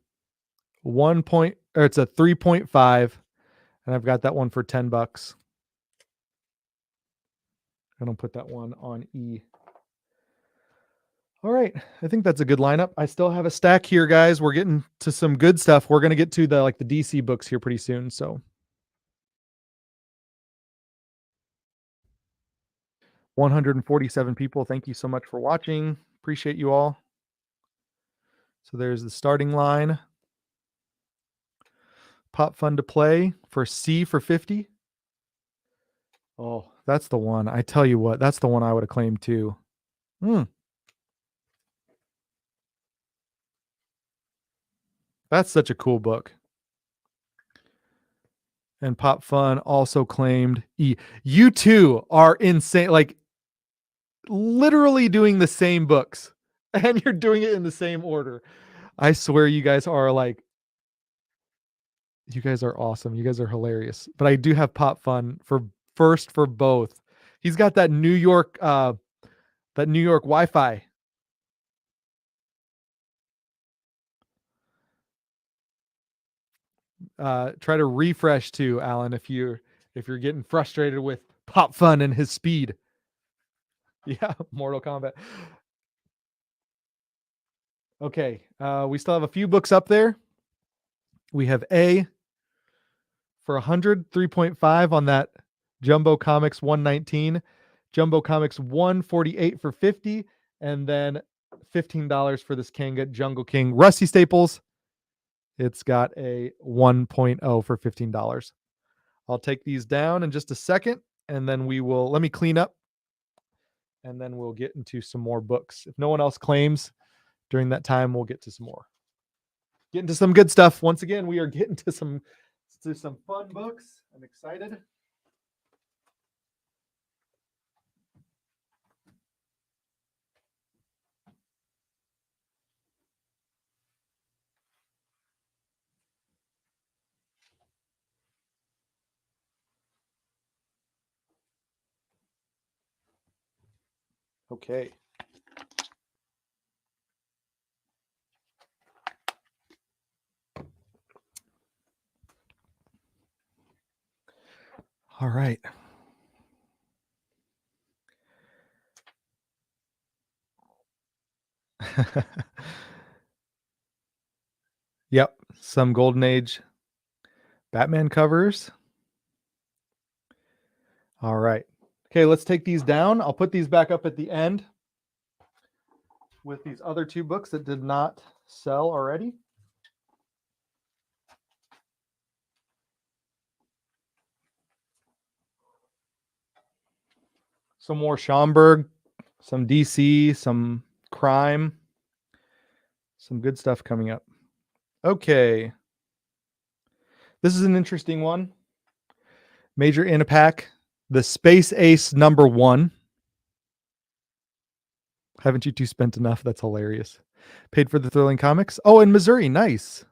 It's a 3.5, and I've got that one for $10. And I'll put that one on E. All right, I think that's a good lineup. I still have a stack here, guys. We're getting to some good stuff. We're going to get to the DC books here pretty soon, so 147 people. Thank you so much for watching. Appreciate you all. So there's the starting line. Pop Fun to Play for C for 50. Oh, that's the one. I tell you what, that's the one I would have claimed too. That's such a cool book. And Pop Fun also claimed E. You two are insane. Like, literally doing the same books, and you're doing it in the same order. I swear you guys are awesome. You guys are hilarious. But I do have Pop Fun for first for both. He's got that New York Wi-Fi. Try to refresh too, Alan, if you're getting frustrated with Pop Fun and his speed. Yeah, Mortal Kombat. Okay, we still have a few books up there. We have A for 100, 3.5 on that Jumbo Comics 119, Jumbo Comics 148 for 50, and then $15 for this Kanga Jungle King Rusty Staples. It's got a 1.0 for $15. I'll take these down in just a second, and then let me clean up, and then we'll get into some more books. If no one else claims during that time, we'll get to some more. Get into some good stuff. Once again, we are getting to some fun books. I'm excited. Okay. All right. Yep, some Golden Age Batman covers. All right. Okay, let's take these down. I'll put these back up at the end with these other two books that did not sell already. Some more Schomburg, some DC, some crime, some good stuff coming up. Okay. This is an interesting one. Major Inapac, the Space Ace #1. Haven't you two spent enough? That's hilarious. Paid for the Thrilling Comics. Oh, in Missouri. Nice.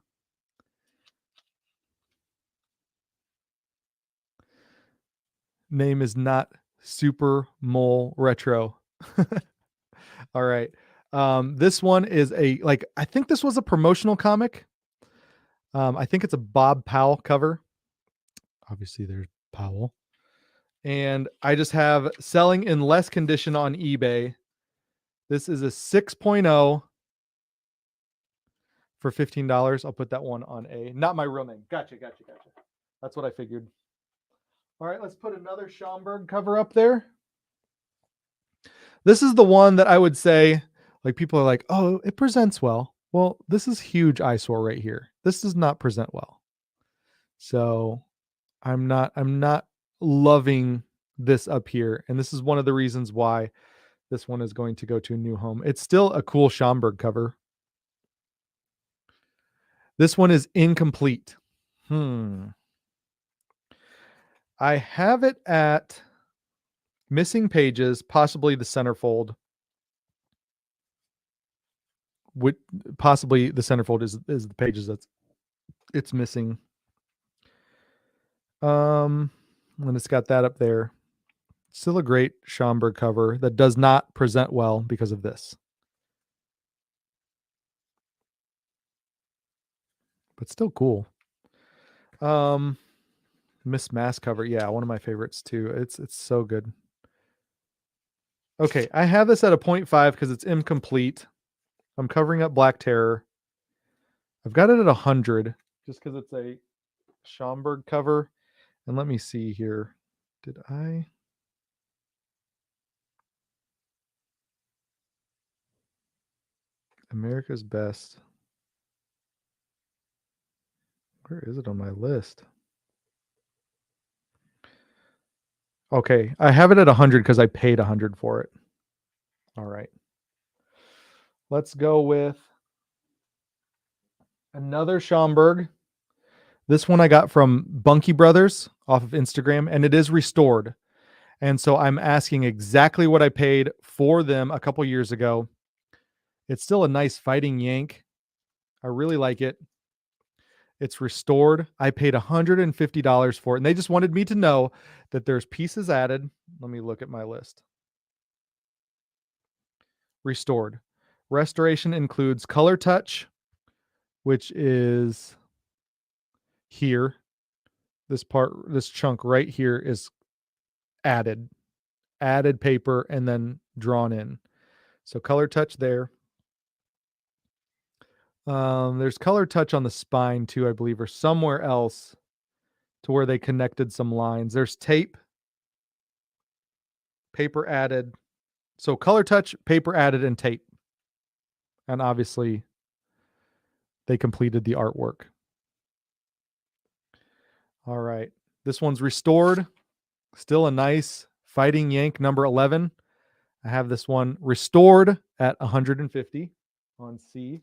Name is not Super Mole Retro. All right. This one is I think this was a promotional comic. I think it's a Bob Powell cover. Obviously, there's Powell. And I just have selling in less condition on eBay. This is a 6.0 for $15. I'll put that one on A. Not my real name. Gotcha. That's what I figured. All right, let's put another Schomburg cover up there. This is the one that I would say, like, people are like, oh, it presents well. Well, this is huge eyesore right here. This does not present well. So I'm not loving this up here. And this is one of the reasons why this one is going to go to a new home. It's still a cool Schomburg cover. This one is incomplete. I have it at missing pages, possibly the centerfold. Possibly the centerfold is the pages it's missing. And it's got that up there. Still a great Schomburg cover that does not present well because of this. But still cool. Miss Mass cover. Yeah, one of my favorites too. It's so good. Okay, I have this at a 0.5 because it's incomplete. I'm covering up Black Terror. I've got it at 100 just because it's a Schomburg cover. And let me see here. Did I? America's Best. Where is it on my list? Okay, I have it at 100 because I paid 100 for it. All right. Let's go with another Schomburg. This one I got from Bunky Brothers off of Instagram, and it is restored. And so I'm asking exactly what I paid for them a couple years ago. It's still a nice fighting yank. I really like it. It's restored. I paid $150 for it, and they just wanted me to know that there's pieces added. Let me look at my list. Restored. Restoration includes color touch, which is here. This part, this chunk right here is added paper and then drawn in. So color touch there. There's color touch on the spine too, I believe, or somewhere else to where they connected some lines. There's tape, paper added. So color touch, paper added, and tape. And obviously, they completed the artwork. All right. This one's restored. Still a nice fighting yank number 11. I have this one restored at 150 on C.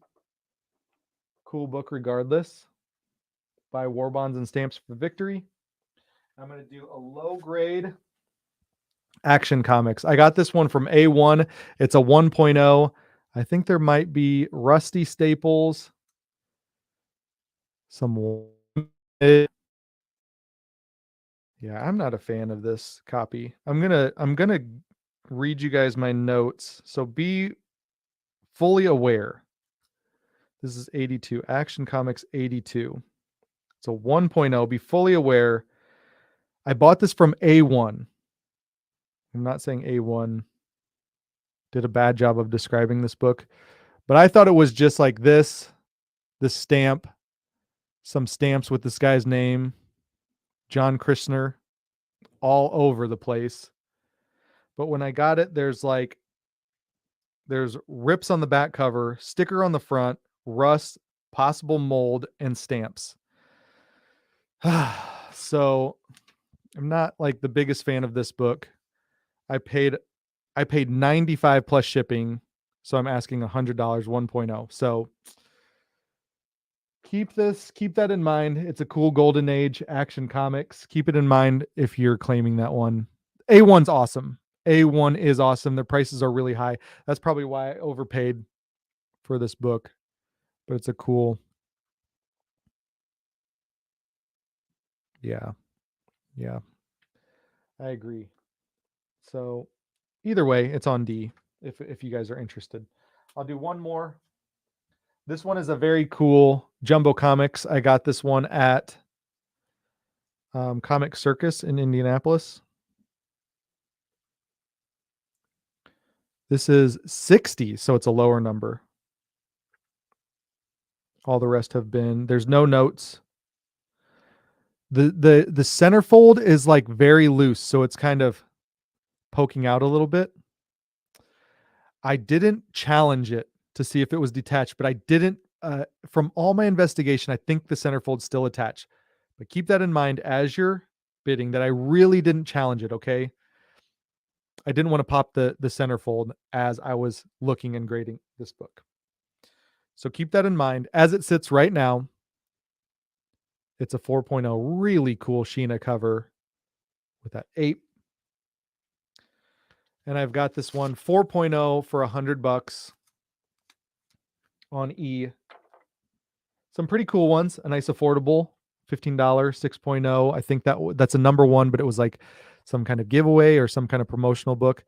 Cool book regardless. Buy War Bonds and Stamps for Victory. I'm going to do a low grade Action Comics. I got this one from A1. It's a 1.0. I think there might be rusty staples. Some. Yeah, I'm not a fan of this copy. I'm gonna read you guys my notes. So be fully aware. This is 82. Action Comics 82. It's a 1.0. Be fully aware. I bought this from A1. I'm not saying A1 did a bad job of describing this book, but I thought it was just like this stamp, some stamps with this guy's name, John Krishner, all over the place. But when I got it, there's rips on the back cover, sticker on the front, rust, possible mold, and stamps. So I'm not like the biggest fan of this book. I paid 95 plus shipping, so I'm asking $100 1.0. So keep that in mind. It's a cool golden age Action Comics. Keep it in mind if you're claiming that one. A1's awesome. A1 is awesome. Their prices are really high. That's probably why I overpaid for this book, but it's a cool. Yeah. I agree. So either way, it's on D if you guys are interested. I'll do one more. This one is a very cool Jumbo Comics. I got this one at Comic Circus in Indianapolis. This is 60, so it's a lower number. All the rest have been. There's no notes. The centerfold is like very loose, so it's kind of poking out a little bit. I didn't challenge it to see if it was detached, but I didn't. From all my investigation, I think the centerfold's still attached. But keep that in mind as you're bidding that I really didn't challenge it, okay? I didn't want to pop the centerfold as I was looking and grading this book. So keep that in mind. As it sits right now, it's a 4.0, really cool Sheena cover with that ape. And I've got this one 4.0 for $100 on E. Some pretty cool ones, a nice affordable $15 6.0. I think that's a number one, but it was like some kind of giveaway or some kind of promotional book.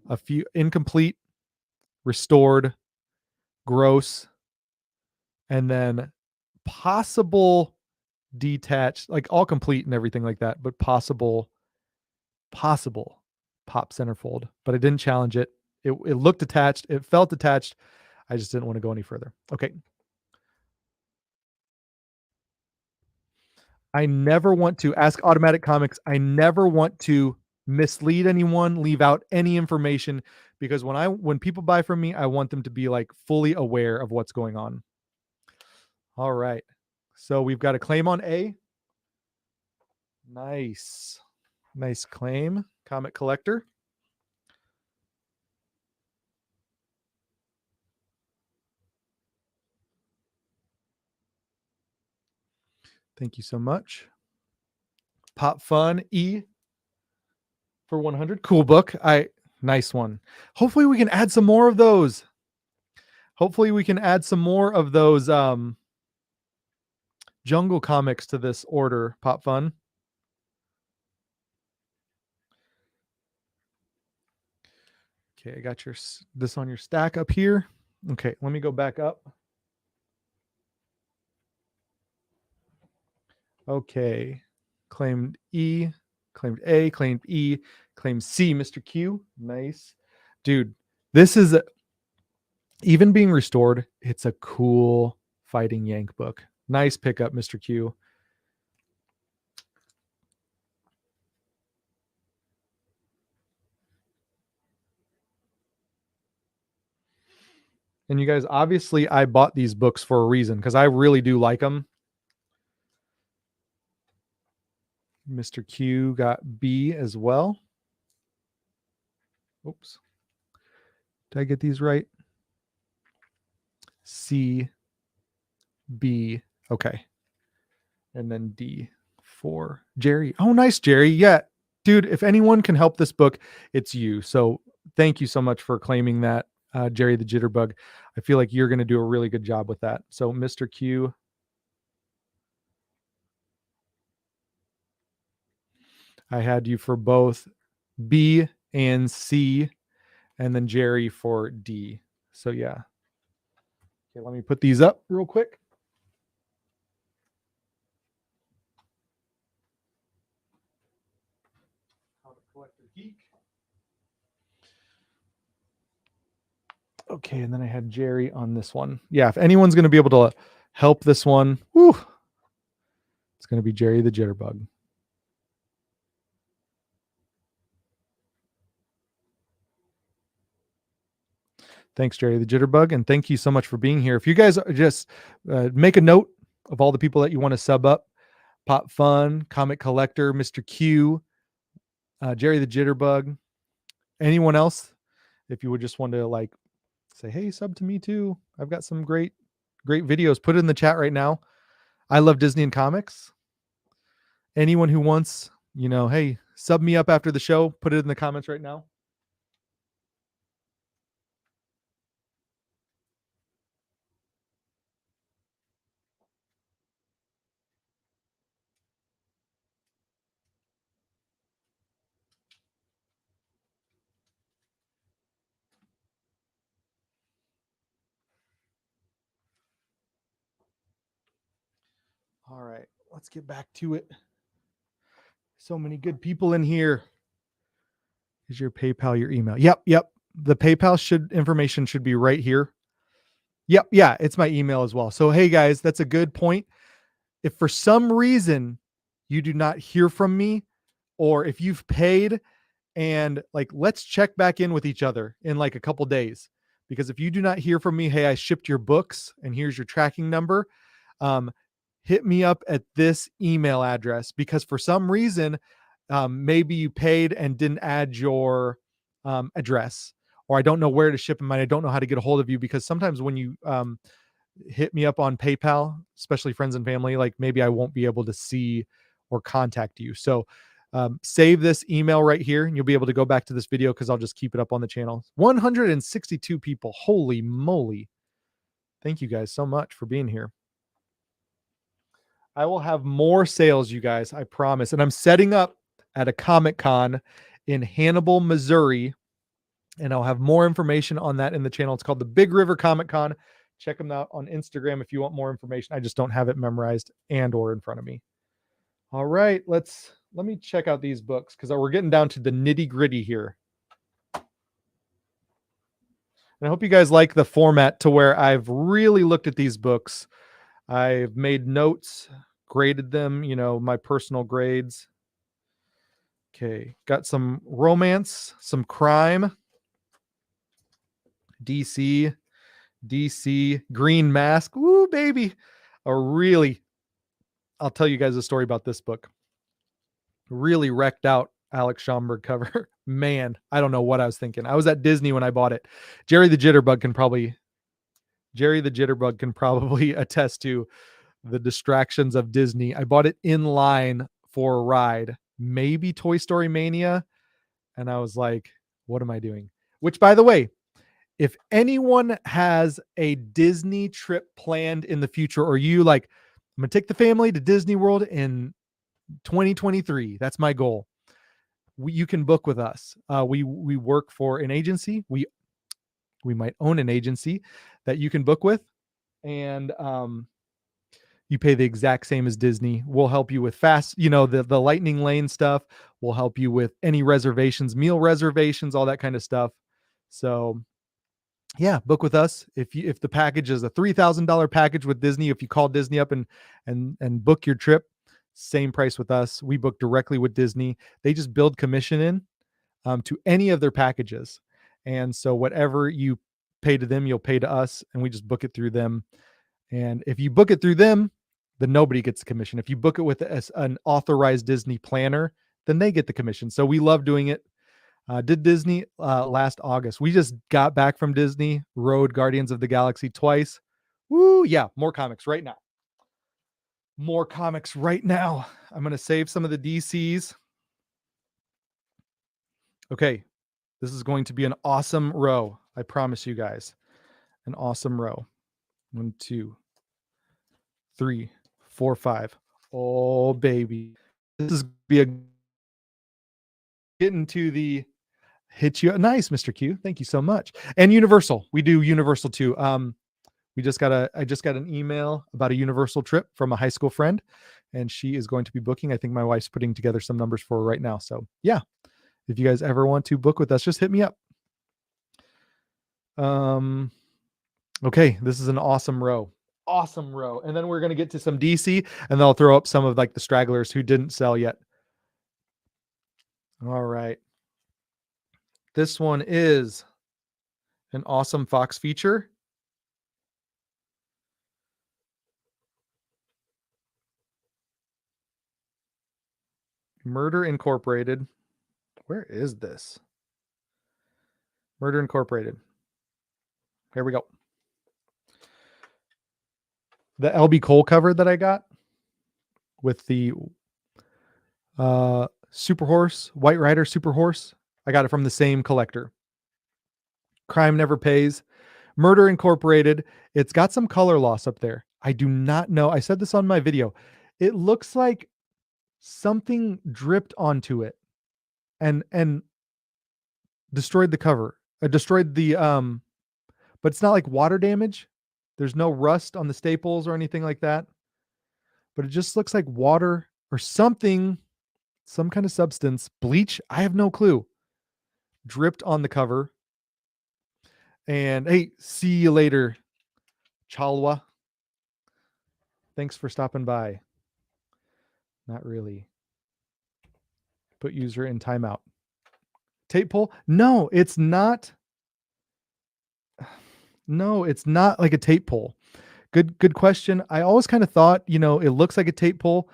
A few incomplete, restored, gross, and then possible detached, like all complete and everything like that, but possible pop centerfold. But I didn't challenge it. It looked attached. It felt attached. I just didn't want to go any further. Okay. I never want to ask Automatic Comics. I never want to mislead anyone, leave out any information, because when people buy from me, I want them to be like fully aware of what's going on. All right. So we've got a claim on A. Nice. Nice claim, Comic Collector. Thank you so much. Pop Fun E for 100. Cool book. Nice one. Hopefully we can add some more of those. Jungle comics to this order, Pop Fun. Okay, I got this on your stack up here. Okay, let me go back up. Okay. Claimed E, claimed A, claimed E, claimed C, Mr. Q. Nice. Dude, this is even being restored, it's a cool fighting Yank book. Nice pickup, Mr. Q. And you guys, obviously, I bought these books for a reason because I really do like them. Mr. Q got B as well. Oops. Did I get these right? C, B. Okay. And then D for Jerry. Oh, nice, Jerry. Yeah. Dude, if anyone can help this book, it's you. So thank you so much for claiming that, Jerry the Jitterbug. I feel like you're going to do a really good job with that. So, Mr. Q, I had you for both B and C, and then Jerry for D. So, yeah. Okay, let me put these up real quick. Collector Geek. Okay, and then I had Jerry on this one. Yeah, if anyone's going to be able to help this one, it's going to be Jerry the Jitterbug. Thanks, Jerry the Jitterbug, and thank you so much for being here. If you guys just make a note of all the people that you want to sub up: Pop Fun, Comic Collector, Mr. Q, Jerry the Jitterbug, anyone else. If you would just want to like say, hey, sub to me too. I've got some great videos. Put it in the chat right now. I love Disney and comics. Anyone who wants, hey, sub me up after the show, put it in the comments right now. All right, let's get back to it. So many good people in here. Is your PayPal your email? Yep. The PayPal information should be right here. Yep. Yeah, it's my email as well. So, hey guys, that's a good point. If for some reason you do not hear from me, or if you've paid and like, let's check back in with each other in like a couple days, because if you do not hear from me, hey, I shipped your books and here's your tracking number. Hit me up at this email address, because for some reason, maybe you paid and didn't add your address, or I don't know where to ship them, and I don't know how to get a hold of you, because sometimes when you hit me up on PayPal, especially friends and family, like maybe I won't be able to see or contact you. So save this email right here and you'll be able to go back to this video, because I'll just keep it up on the channel. 162 people. Holy moly. Thank you guys so much for being here. I will have more sales, you guys, I promise. And I'm setting up at a Comic-Con in Hannibal, Missouri, and I'll have more information on that in the channel. It's called the Big River Comic-Con. Check them out on Instagram if you want more information. I just don't have it memorized and or in front of me. All right, let me check out these books because we're getting down to the nitty-gritty here. And I hope you guys like the format to where I've really looked at these books. I've made notes, graded them, my personal grades. Okay, got some romance, some crime, DC, Green Mask. Woo, baby. I'll tell you guys a story about this book. Really wrecked out Alex Schomburg cover. Man, I don't know what I was thinking. I was at Disney when I bought it. Jerry the Jitterbug can probably attest to the distractions of Disney. I bought it in line for a ride, maybe Toy Story Mania, and I was like, what am I doing? Which, by the way, if anyone has a Disney trip planned in the future, or you like, I'm gonna take the family to Disney World in 2023. That's my goal. You can book with us. We work for an agency. We might own an agency that you can book with, and you pay the exact same as Disney. We'll help you with the lightning lane stuff. We'll help you with any reservations, meal reservations, all that kind of stuff. So yeah, book with us. If the package is a $3,000 package with Disney, if you call Disney up and book your trip, same price with us. We book directly with Disney. They just build commission in to any of their packages. And so whatever you pay to them, you'll pay to us, and we just book it through them. And if you book it through them, then nobody gets the commission. If you book it with an authorized Disney planner, then they get the commission. So we love doing it. Did Disney last August. We just got back from Disney, rode Guardians of the Galaxy twice. Woo, yeah, more comics right now. I'm going to save some of the DCs. Okay, this is going to be an awesome row. I promise you guys. An awesome row. 1, 2, 3, 4, 5. Oh, baby. This is be a getting to the hit you. Nice, Mr. Q. Thank you so much. And Universal. We do Universal too. I just got an email about a Universal trip from a high school friend, and she is going to be booking. I think my wife's putting together some numbers for her right now. So yeah, if you guys ever want to book with us, just hit me up. Okay, this is an awesome row. And then we're going to get to some DC, and then I'll throw up some of like the stragglers who didn't sell yet. All right. This one is an awesome Fox feature. Murder Incorporated. Where is this? Murder Incorporated. Here we go. The LB Cole cover that I got with the Super Horse, White Rider Super Horse. I got it from the same collector. Crime Never Pays. Murder Incorporated. It's got some color loss up there. I do not know. I said this on my video. It looks like something dripped onto it and destroyed the cover. Destroyed the but it's not like water damage. There's no rust on the staples or anything like that. But it just looks like water or something, some kind of substance, bleach, I have no clue, dripped on the cover. And hey, see you later, Chalwa. Thanks for stopping by. Not really. Put user in timeout. Tape pull? No, it's not. No, it's not like a tape pull. Good question. I always kind of thought, it looks like a tape pull,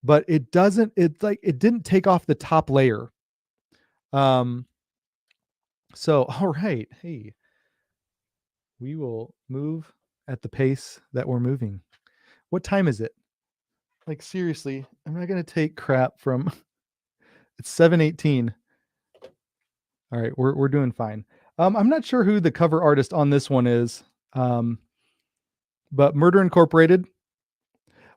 but it doesn't. It's like it didn't take off the top layer. So all right, hey, we will move at the pace that we're moving. What time is it? Like seriously, am I gonna take crap from? It's 7:18. All right, we're doing fine. I'm not sure who the cover artist on this one is. But Murder Incorporated.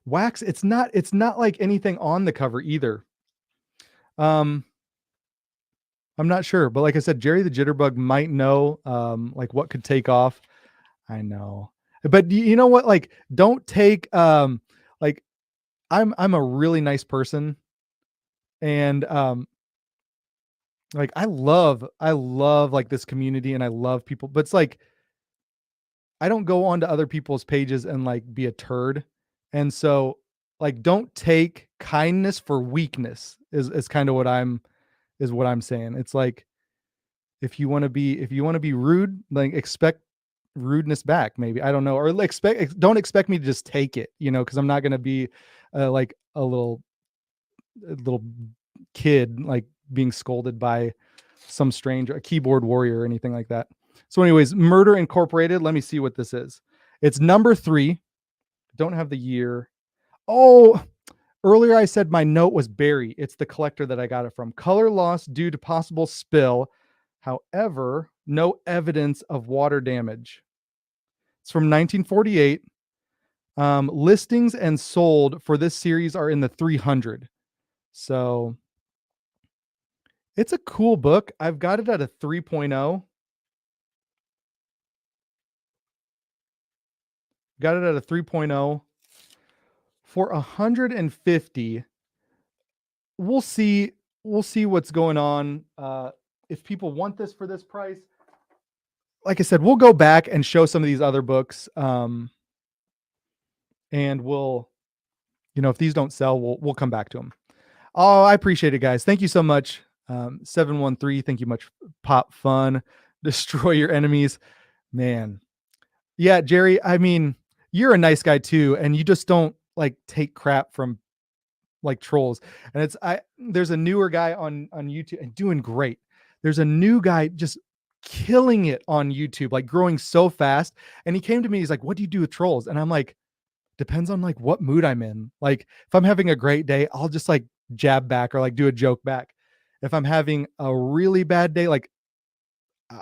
Wax, it's not like anything on the cover either. I'm not sure, but like I said, Jerry the Jitterbug might know like what could take off. I know. But you know what? Like, don't take like I'm a really nice person, and like I love like this community, and I love people, but it's like I don't go onto other people's pages and like be a turd. And so like don't take kindness for weakness is kind of what I'm saying. It's like if you want to be rude, like expect rudeness back, maybe. I don't know. Or don't expect me to just take it, because I'm not going to be like a little kid like being scolded by some stranger, a keyboard warrior or anything like that. So, anyways, Murder Incorporated. Let me see what this is. It's number 3. Don't have the year. Oh, earlier I said my note was Barry. It's the collector that I got it from. Color loss due to possible spill. However, no evidence of water damage. It's from 1948. Listings and sold for this series are in the 300. So it's a cool book. I've got it at a 3.0. Got it at a 3.0 for 150. We'll see. We'll see what's going on. If people want this for this price, like I said, we'll go back and show some of these other books. And we'll, if these don't sell, we'll come back to them. Oh, I appreciate it, guys. Thank you so much. 713. Thank you much. Pop Fun. Destroy your enemies. Man. Yeah, Jerry. I mean, you're a nice guy too, and you just don't like take crap from like trolls. And there's a newer guy on YouTube and doing great. There's a new guy just killing it on YouTube, like growing so fast. And he came to me, he's like, "What do you do with trolls?" And I'm like, depends on like what mood I'm in. Like if I'm having a great day, I'll just like jab back or like do a joke back. If I'm having a really bad day, like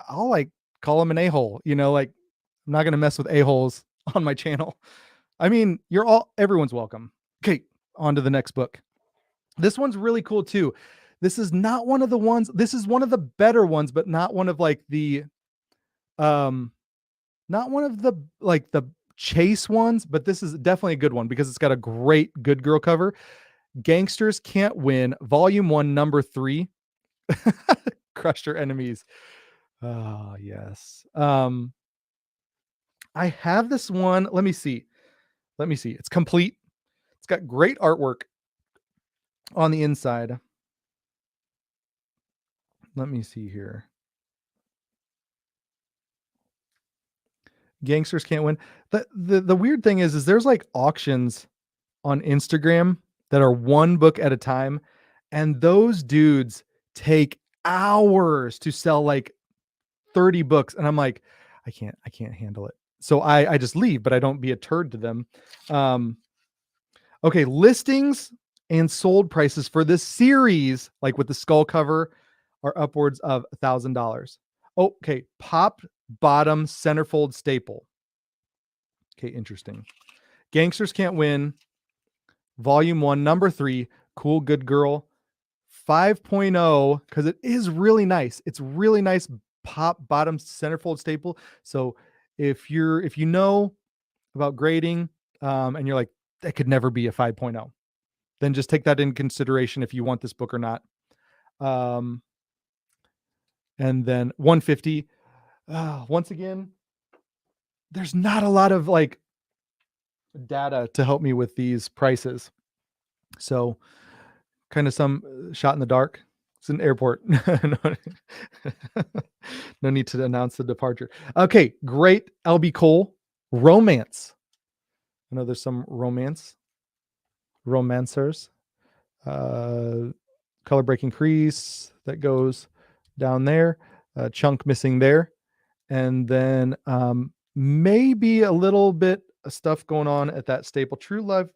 I'll like call him an a-hole, like I'm not going to mess with a-holes on my channel. I mean, everyone's welcome. Okay, on to the next book. This one's really cool too. This is not one of the ones, this is one of the better ones, but not one of like not one of the chase ones, but this is definitely a good one because it's got a great good girl cover. Gangsters Can't Win, Volume 1, Number 3. Crushed your enemies. Oh, yes. I have this one. Let me see. It's complete. It's got great artwork on the inside. Let me see here. Gangsters Can't Win. The weird thing is there's like auctions on Instagram that are one book at a time, and those dudes take hours to sell like 30 books, and I'm like, I can't handle it. So I just leave, but I don't be a turd to them. Okay, listings and sold prices for this series, like with the skull cover, are upwards of $1,000. Okay, pop bottom centerfold staple. Okay, interesting. Gangsters Can't Win, Volume 1, Number 3, Cool Good Girl, 5.0, because it is really nice. It's really nice pop bottom centerfold staple. So if you know about grading, and you're like, that could never be a 5.0, then just take that in consideration if you want this book or not. And then 150. Once again, there's not a lot of like data to help me with these prices. So kind of some shot in the dark. It's an airport. No need to announce the departure. Okay, great. LB Cole, Romance. I know there's some romancers. Color breaking crease that goes down there. Chunk missing there. And then maybe a little bit of stuff going on at that staple. True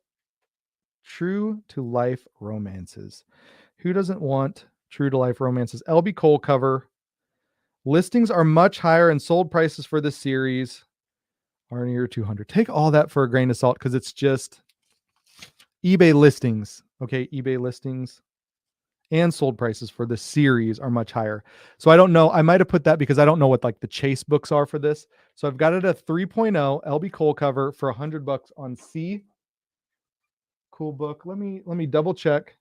to life romances. Who doesn't want true to life romances? LB Cole cover. Listings are much higher and sold prices for this series are near 200. Take all that for a grain of salt because it's just eBay listings. Okay, eBay listings. and sold prices for the series are much higher. So I don't know. I might have put that because I don't know what like the chase books are for this. So I've got it at 3.0 LB Cole cover for $100 on C. Cool book. Let me double check.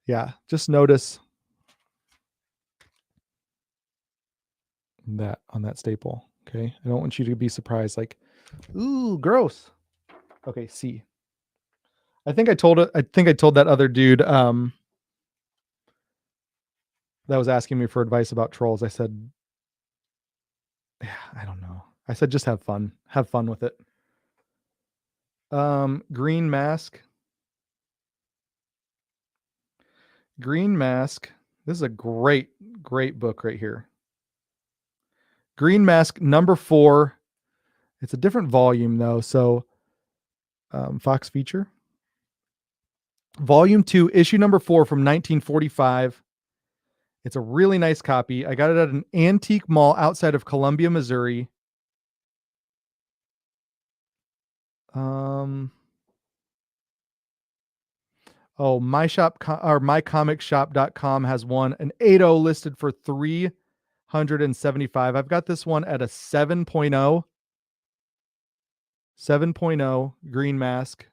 Yeah, just notice that on that staple. Okay. I don't want you to be surprised, like, ooh, gross. Okay, C. I think I told that other dude that was asking me for advice about trolls. I said, yeah, I don't know. I said just have fun. Have fun with it. Green Mask. Green Mask. This is a great, great book right here. Green Mask number 4. It's a different volume though. So Fox feature. Volume 2, issue number 4 from 1945. It's a really nice copy. I got it at an antique mall outside of Columbia, Missouri. mycomicshop.com has one, an 8.0 listed for 375. I've got this one at a 7.0. 7.0 Green Mask.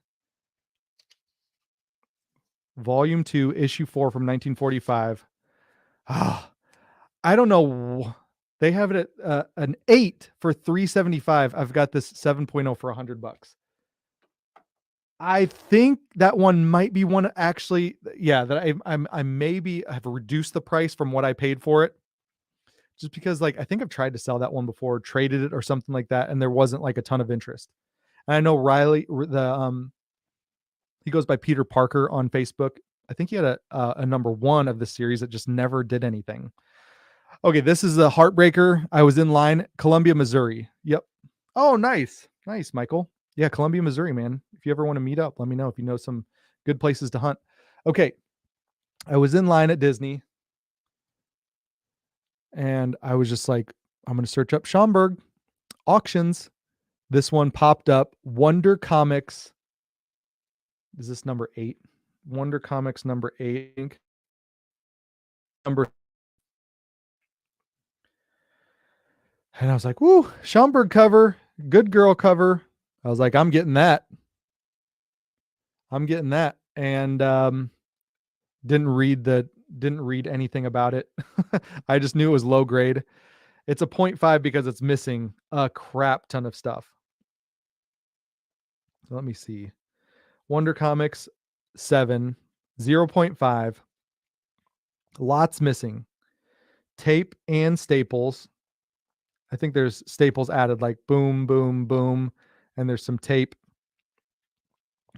Volume 2, issue 4 from 1945. Ah, I don't know. They have it at an 8 for 375. I've got this 7.0 for $100. I think that one might be one actually, yeah, that I maybe have reduced the price from what I paid for it. Just because like I think I've tried to sell that one before, traded it or something like that, and there wasn't like a ton of interest. And I know Riley, he goes by Peter Parker on Facebook. I think he had a number 1 of the series that just never did anything. Okay, this is a heartbreaker. I was in line, Columbia, Missouri. Yep. Oh, nice. Nice, Michael. Yeah, Columbia, Missouri, man. If you ever want to meet up, let me know if you know some good places to hunt. Okay. I was in line at Disney and I was just like, I'm going to search up Schaumburg auctions. This one popped up. Wonder Comics. Is this number 8? Wonder Comics number 8. Number. And I was like, woo, Schaumburg cover, good girl cover. I was like, I'm getting that. I'm getting that. And didn't read anything about it. I just knew it was low grade. It's a 0.5 because it's missing a crap ton of stuff. So let me see. Wonder Comics 7, 0.5. Lots missing. Tape and staples. I think there's staples added like boom, boom, boom. And there's some tape.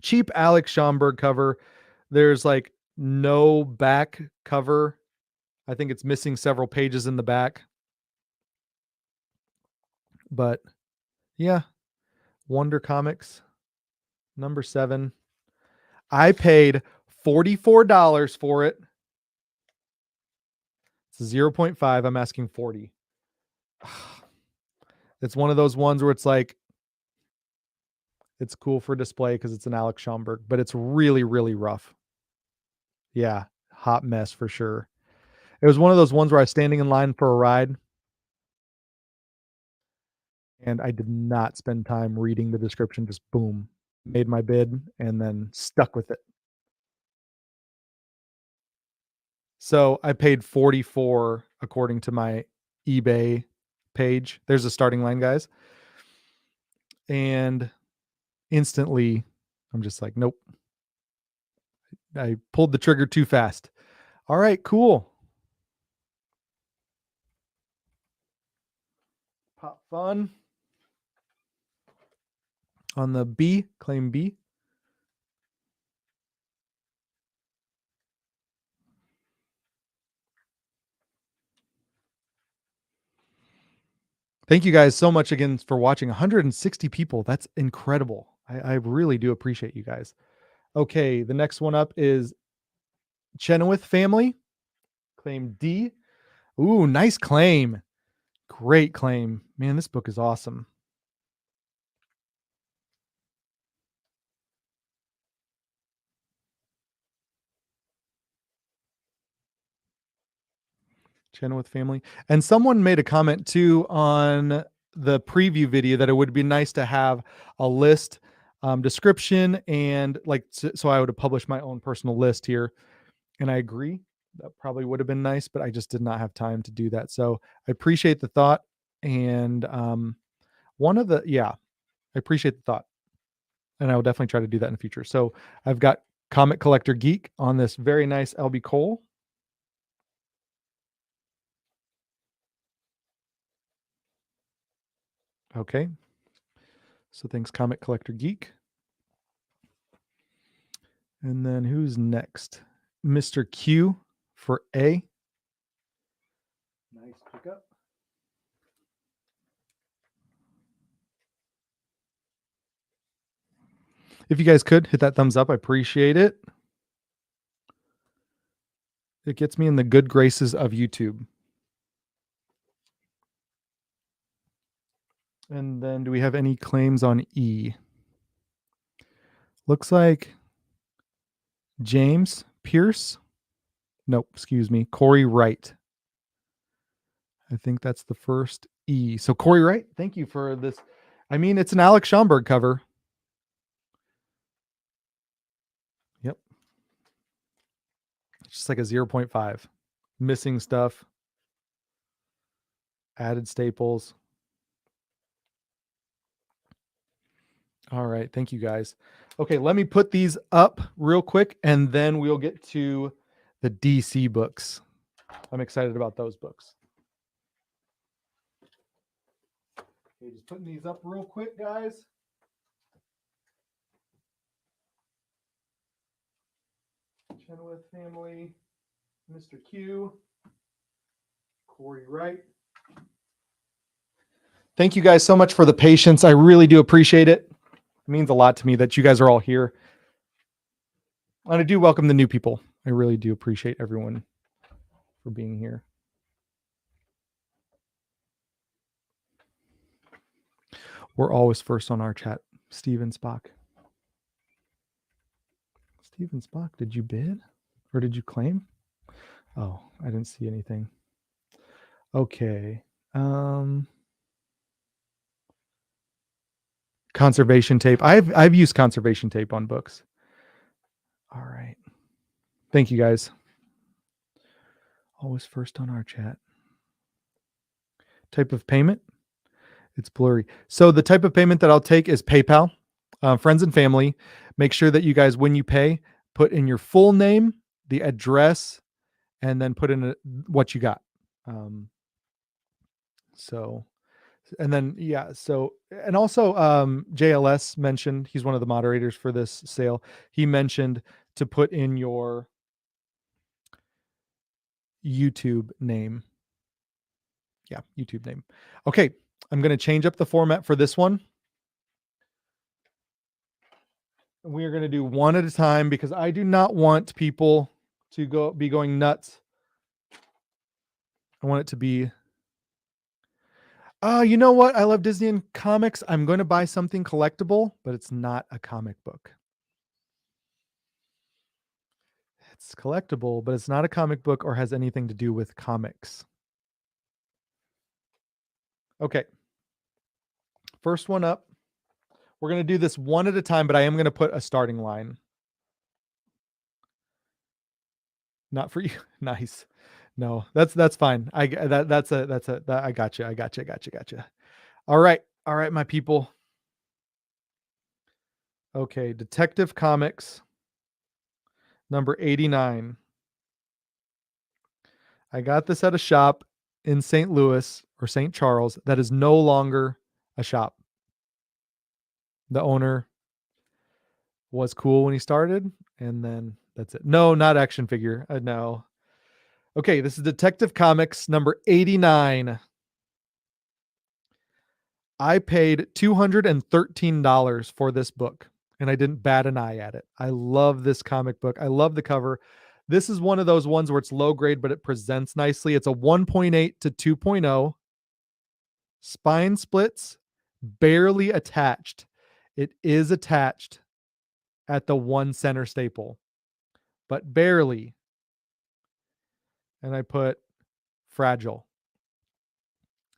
Cheap Alex Schaumburg cover. There's like no back cover. I think it's missing several pages in the back. But yeah, Wonder Comics number 7. I paid $44 for it. It's 0.5. I'm asking 40. It's one of those ones where it's like, it's cool for display because it's an Alex Schaumburg, but it's really, really rough. Yeah, hot mess for sure. It was one of those ones where I was standing in line for a ride and I did not spend time reading the description. Just boom, made my bid and then stuck with it. So I paid 44 according to my eBay page. There's a starting line, guys. And instantly I'm just like, nope. I pulled the trigger too fast. All right, cool. Pop fun. On the B, claim B. Thank you guys so much again for watching. 160 people. That's incredible. I really do appreciate you guys. Okay, the next one up is Chenoweth family. Claim D. Ooh, nice claim. Great claim. Man, this book is awesome. Channel with family. And someone made a comment too on the preview video that it would be nice to have a list, description, and like so I would have published my own personal list here. And I agree. That probably would have been nice, but I just did not have time to do that. So I appreciate the thought. And one of the I appreciate the thought. And I will definitely try to do that in the future. So I've got Comic Collector Geek on this very nice LB Cole. Okay. So thanks, Comic Collector Geek. And then who's next? Mr. Q for A. Nice pickup. If you guys could hit that thumbs up, I appreciate it. It gets me in the good graces of YouTube. And then do we have any claims on E? Looks like James Pierce. Nope, excuse me. Corey Wright. I think that's the first E. So Corey Wright, thank you for this. I mean, it's an Alex Schomburg cover. Yep. It's just like a 0.5. Missing stuff. Added staples. All right. Thank you, guys. Okay, let me put these up real quick, and then we'll get to the DC books. I'm excited about those books. Okay, just putting these up real quick, guys. Chenoweth family, Mr. Q, Corey Wright. Thank you guys so much for the patience. I really do appreciate it. It means a lot to me that you guys are all here. And I do welcome the new people. I really do appreciate everyone for being here. We're always first on our chat. Steven Spock. Steven Spock, did you bid or did you claim? Oh, I didn't see anything. Okay. Conservation tape. I've used conservation tape on books. All right. Thank you guys. Always first on our chat. Type of payment. It's blurry. So the type of payment that I'll take is PayPal. Friends and family. Make sure that you guys, when you pay, put in your full name, the address, and then put in what you got. And also JLS mentioned, he's one of the moderators for this sale. He mentioned to put in your YouTube name. Yeah, YouTube name. Okay, I'm going to change up the format for this one. We are going to do one at a time because I do not want people to be going nuts. I want it to be, you know what? I love Disney and comics. I'm going to buy something collectible, but it's not a comic book. It's collectible, but it's not a comic book or has anything to do with comics. Okay. First one up. We're going to do this one at a time, but I am going to put a starting line. Not for you. Nice. No, that's fine. I got you. All right, my people. Okay, Detective Comics number 89. I got this at a shop in St. Louis or St. Charles that is no longer a shop. The owner was cool when he started, and then that's it. No, not action figure. No. Okay, this is Detective Comics number 89. I paid $213 for this book, and I didn't bat an eye at it. I love this comic book. I love the cover. This is one of those ones where it's low grade, but it presents nicely. It's a 1.8 to 2.0. Spine splits, barely attached. It is attached at the one center staple, but barely. And I put fragile.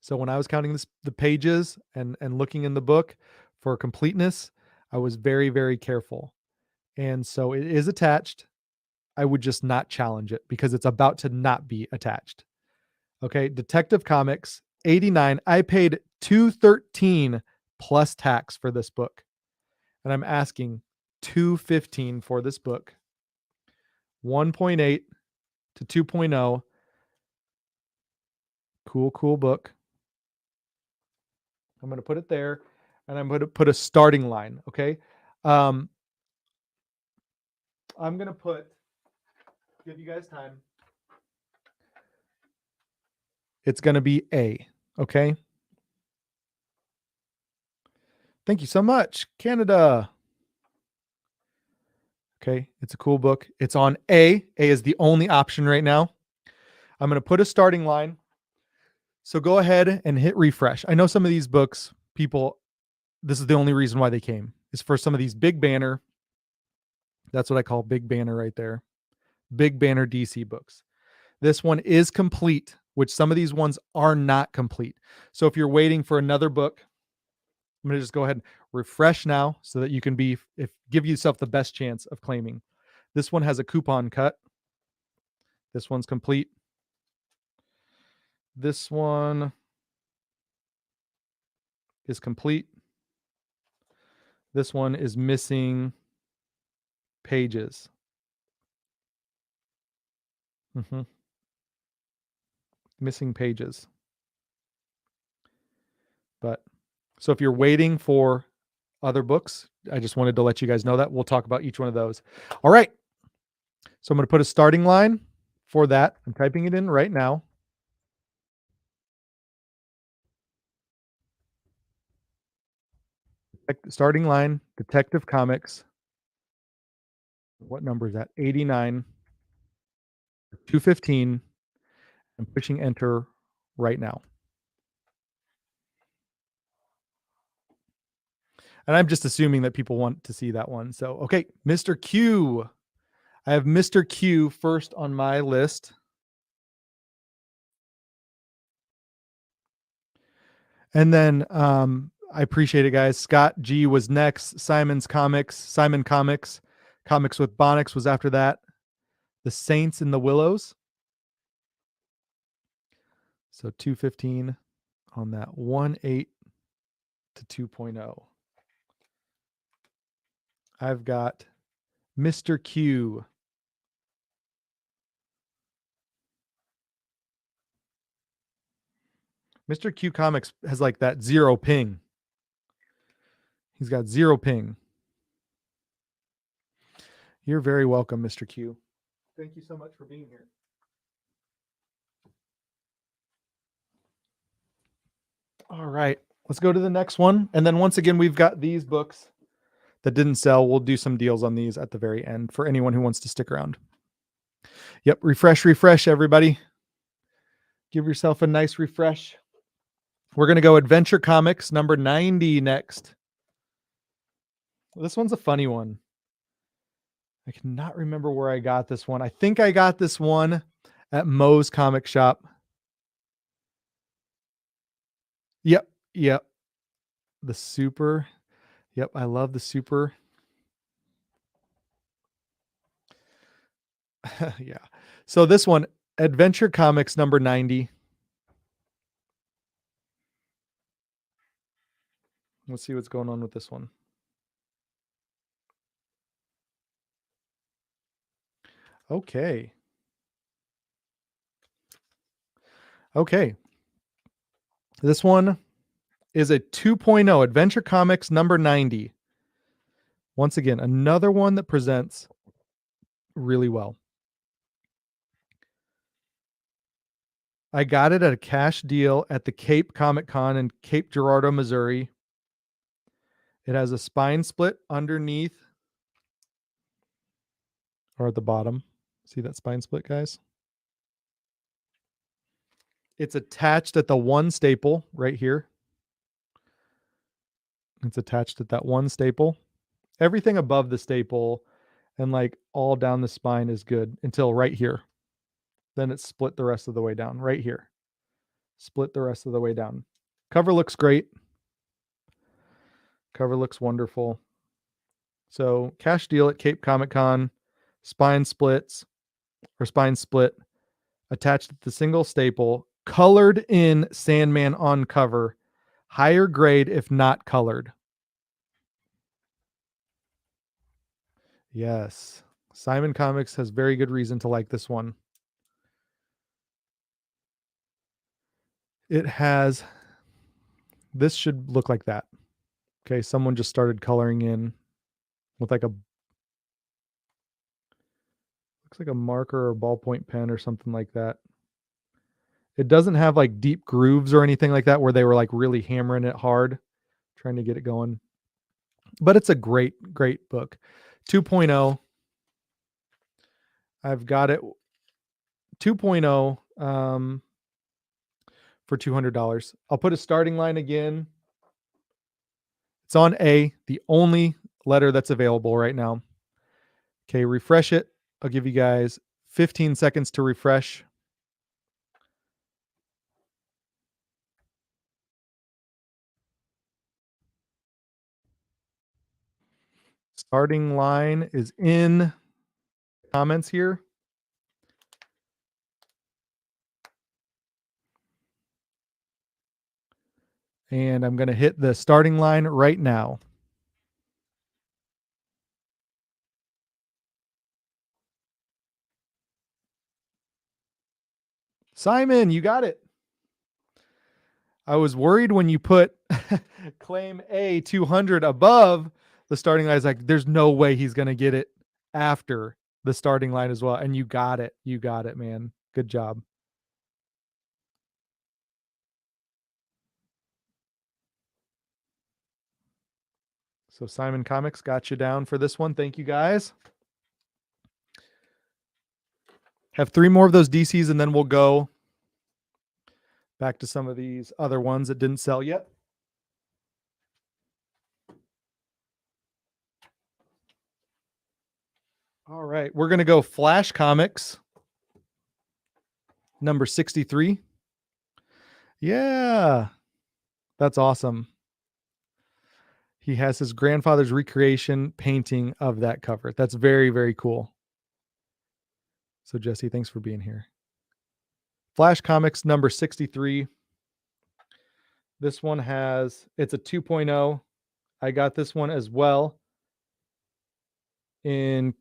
So when I was counting the pages and looking in the book for completeness, I was very, very careful. And so it is attached. I would just not challenge it because it's about to not be attached. Okay, Detective Comics 89. I paid 213 plus tax for this book. And I'm asking 215 for this book. 1.8 to 2.0. Cool book. I'm going to put it there and I'm going to put a starting line, okay? I'm going to give you guys time. It's going to be A, okay? Thank you so much, Canada. Okay, it's a cool book. It's on A. A is the only option right now. I'm going to put a starting line. So go ahead and hit refresh. I know some of these books, people, this is the only reason why they came, is for some of these big banner. That's what I call big banner right there. Big banner DC books. This one is complete, which some of these ones are not complete. So if you're waiting for another book, I'm going to just go ahead and refresh now so that you can give yourself the best chance of claiming. This one has a coupon cut. This one's complete. This one is complete. This one is missing pages. Missing pages. But so if you're waiting for other books, I just wanted to let you guys know that. We'll talk about each one of those. All right. So I'm going to put a starting line for that. I'm typing it in right now. Starting line, Detective Comics. What number is that? 89, 215. I'm pushing enter right now. And I'm just assuming that people want to see that one. So, okay, Mr. Q. I have Mr. Q first on my list. And then I appreciate it, guys. Scott G was next. Simon Comics, Comics with Bonix was after that. The Saints and the Willows. So 215 on that 1.8 to 2.0. I've got Mr. Q. Mr. Q Comics has like that 0 ping. He's got 0 ping. You're very welcome, Mr. Q. Thank you so much for being here. All right, let's go to the next one. And then once again, we've got these books that didn't sell. We'll do some deals on these at the very end for anyone who wants to stick around. Yep, refresh, everybody. Give yourself a nice refresh. We're going to go Adventure Comics number 90 next. This one's a funny one. I cannot remember where I got this one. I think I got this one at Moe's Comic Shop. Yep. The Super. Yep, I love the Super. Yeah. So this one, Adventure Comics number 90. Let's see what's going on with this one. Okay. This one is a 2.0 Adventure Comics number 90. Once again, another one that presents really well. I got it at a cash deal at the Cape Comic Con in Cape Girardeau, Missouri. It has a spine split underneath or at the bottom. See that spine split, guys? It's attached at the one staple right here. It's attached at that one staple. Everything above the staple and like all down the spine is good until right here. then it's split the rest of the way down right here. Split the rest of the way down. Cover looks great. Cover looks wonderful. So cash deal at Cape Comic Con, spine splits or spine split attached to the single staple, colored in Sandman on cover, higher grade if not colored. Yes. Simon Comics has very good reason to like this one. It has, this should look like that. Okay, someone just started coloring in with like a, looks like a marker or ballpoint pen or something like that. It doesn't have like deep grooves or anything like that where they were like really hammering it hard, trying to get it going. But it's a great, great book. 2.0. I've got it 2.0 for $200. I'll put a starting line again. It's on A, the only letter that's available right now. Okay, refresh it. I'll give you guys 15 seconds to refresh. Starting line is in comments here. And I'm going to hit the starting line right now. Simon, you got it. I was worried when you put claim A 200 above the starting line. I was like, there's no way he's going to get it after the starting line as well. And you got it. You got it, man. Good job. So Simon Comics got you down for this one. Thank you, guys. Have 3 more of those DCs, and then we'll go back to some of these other ones that didn't sell yet. All right, we're going to go Flash Comics, number 63. Yeah, that's awesome. He has his grandfather's recreation painting of that cover. That's very, very cool. So Jesse, thanks for being here. Flash Comics number 63. This one has, it's a 2.0. I got this one as well in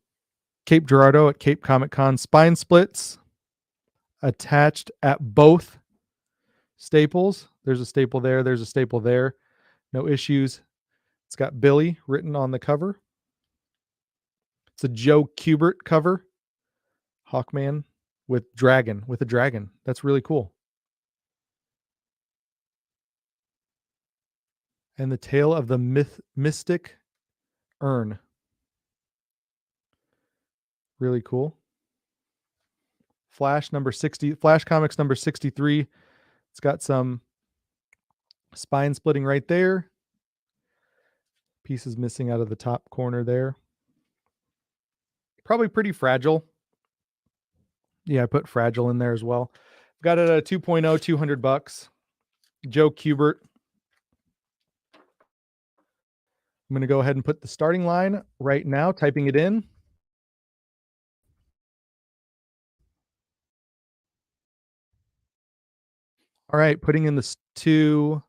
Cape Girardeau at Cape Comic Con. Spine splits attached at both staples. There's a staple there. There's a staple there. No issues. It's got Billy written on the cover. It's a Joe Kubert cover. Hawkman with a dragon. That's really cool. And the tale of the mystic urn. Really cool. Flash Comics number 63. It's got some spine splitting right there. Pieces missing out of the top corner there. Probably pretty fragile. Yeah, I put fragile in there as well. Got it at a 2.0, $200. Joe Kubert. I'm going to go ahead and put the starting line right now, typing it in. All right, putting in this 2,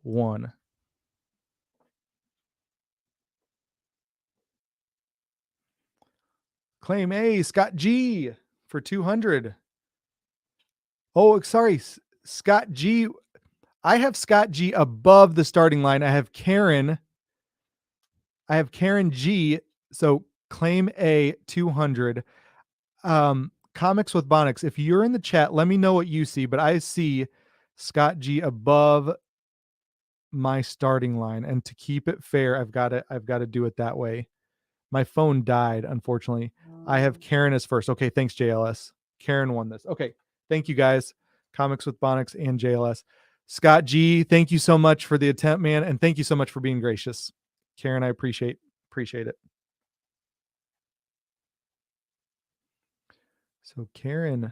1. Claim A, Scott G for 200. Oh, sorry, Scott G. I have Scott G above the starting line. I have Karen G. So claim A 200. Comics with Bonix. If you're in the chat, let me know what you see. But I see Scott G above my starting line, and to keep it fair, I've got to do it that way. My phone died, unfortunately. I have Karen as first. Okay, thanks, JLS. Karen won this. Okay, thank you, guys. Comics with Bonix and JLS. Scott G, thank you so much for the attempt, man, and thank you so much for being gracious. Karen, I appreciate it. So Karen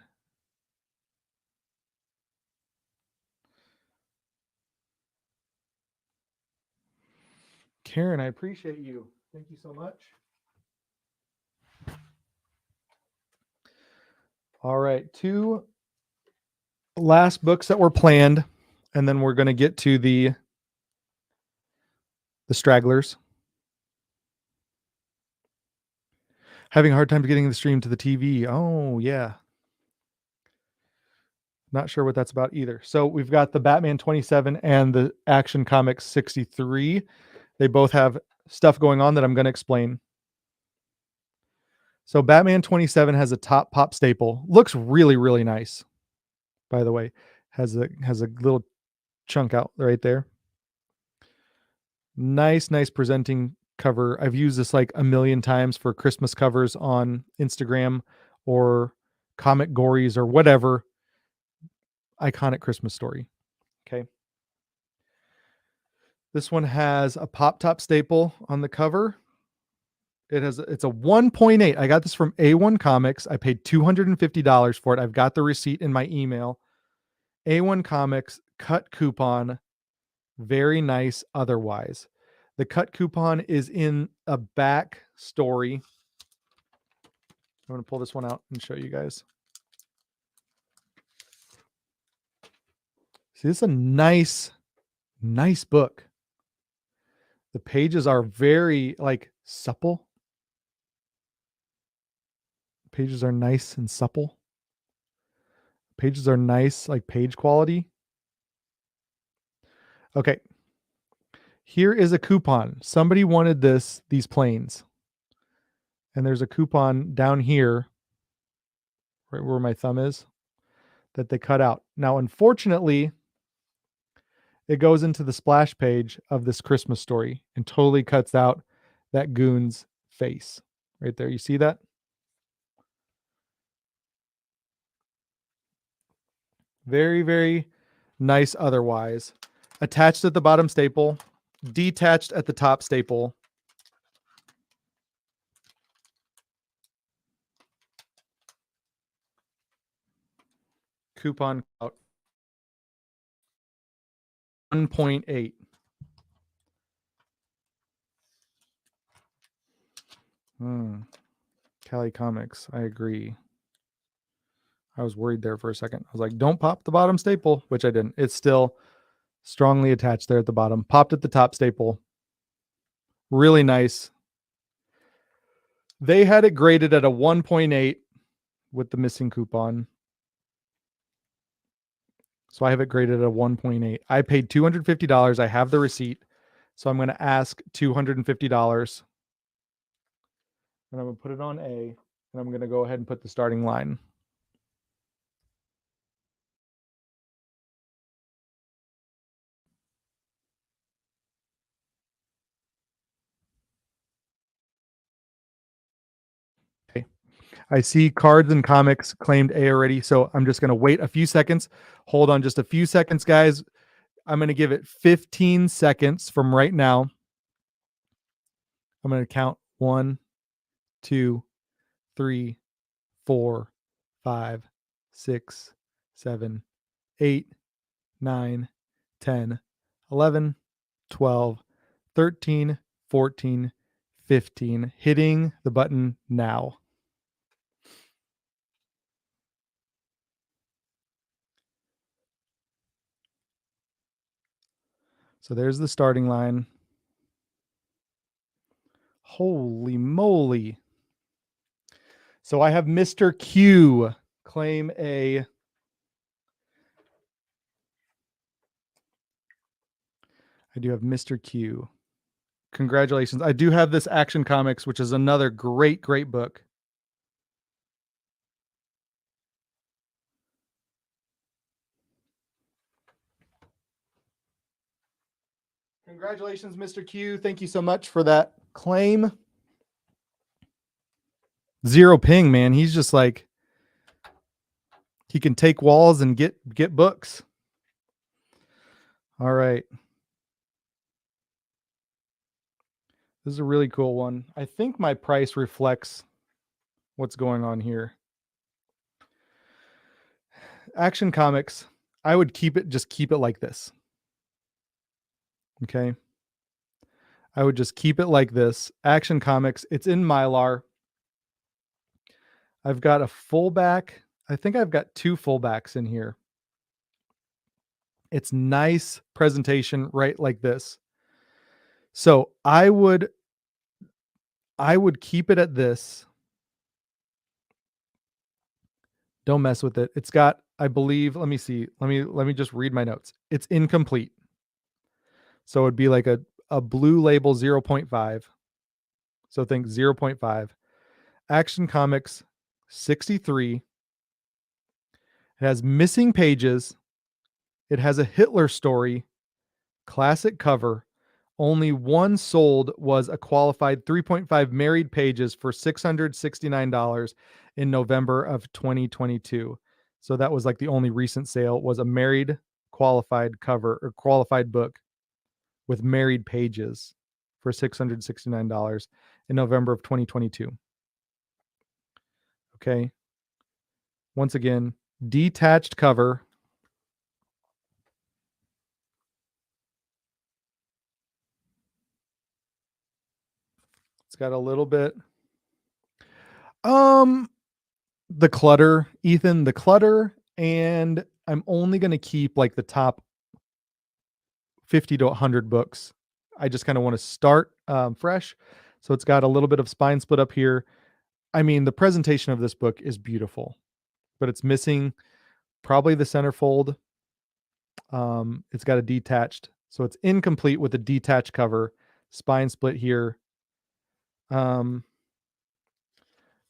Karen, I appreciate you. Thank you so much. All right, 2 last books that were planned, and then we're going to get to the stragglers. Having a hard time getting the stream to the TV. Oh, yeah. Not sure what that's about either. So we've got the Batman 27 and the Action Comics 63. They both have stuff going on that I'm going to explain. So Batman 27 has a top pop staple. Looks really, really nice. By the way, has a little chunk out right there. Nice presenting cover. I've used this like a million times for Christmas covers on Instagram or comic gories or whatever. Iconic Christmas story. Okay. This one has a pop top staple on the cover. It's a 1.8. I got this from A1 Comics. I paid $250 for it. I've got the receipt in my email. A1 Comics cut coupon. Very nice otherwise. The cut coupon is in a back story. I'm going to pull this one out and show you guys. See, this is a nice book. The pages are very like supple. Pages are nice and supple. Pages are nice, like page quality. Okay. Here is a coupon. Somebody wanted these planes. And there's a coupon down here, right where my thumb is, that they cut out. Now, unfortunately, it goes into the splash page of this Christmas story and totally cuts out that goon's face right there. You see that? Very, very nice otherwise. Attached at the bottom staple, detached at the top staple. Coupon out 1.8. Cali Comics, I agree. I was worried there for a second. I was like, don't pop the bottom staple, which I didn't. It's still strongly attached there at the bottom. Popped at the top staple. Really nice. They had it graded at a 1.8 with the missing coupon. So I have it graded at a 1.8. I paid $250. I have the receipt. So I'm going to ask $250. And I'm going to put it on A. And I'm going to go ahead and put the starting line. Okay. I see cards and comics claimed A already. So I'm just going to wait a few seconds. Hold on just a few seconds, guys. I'm going to give it 15 seconds from right now. I'm going to count 1, 2, 3, 4, 5, 6, 7, 8, 9, 10, 11, 12, 13, 14, 15. Hitting the button now. So there's the starting line. Holy moly. So I have Mr. Q claim A. I do have Mr. Q. Congratulations. I do have this Action Comics, which is another great book. Congratulations, Mr. Q. Thank you so much for that claim. Zero ping, man. He's just like, he can take walls and get books. All right. This is a really cool one. I think my price reflects what's going on here. Action Comics, I would keep it like this. Okay. I would just keep it like this. Action Comics. It's in Mylar. I've got a fullback. I think I've got 2 fullbacks in here. It's nice presentation, right, like this. So I would keep it at this. Don't mess with it. It's got, I believe, let me see. Let me just read my notes. It's incomplete. So it'd be like a blue label 0.5. So think 0.5. Action Comics 63. It has missing pages. It has a Hitler story, classic cover. Only one sold was a qualified 3.5 married pages for $669 in November of 2022. So that was like the only recent sale was a married qualified cover or qualified book with married pages for $669 in November of 2022. Okay. Once again, detached cover. It's got a little bit um the clutter, Ethan, the clutter, and I'm only going to keep like the top 50 to 100 books. I just kind of want to start fresh. So it's got a little bit of spine split up here. I mean, the presentation of this book is beautiful, but it's missing probably the centerfold. It's got a detached, so it's incomplete with a detached cover, spine split here.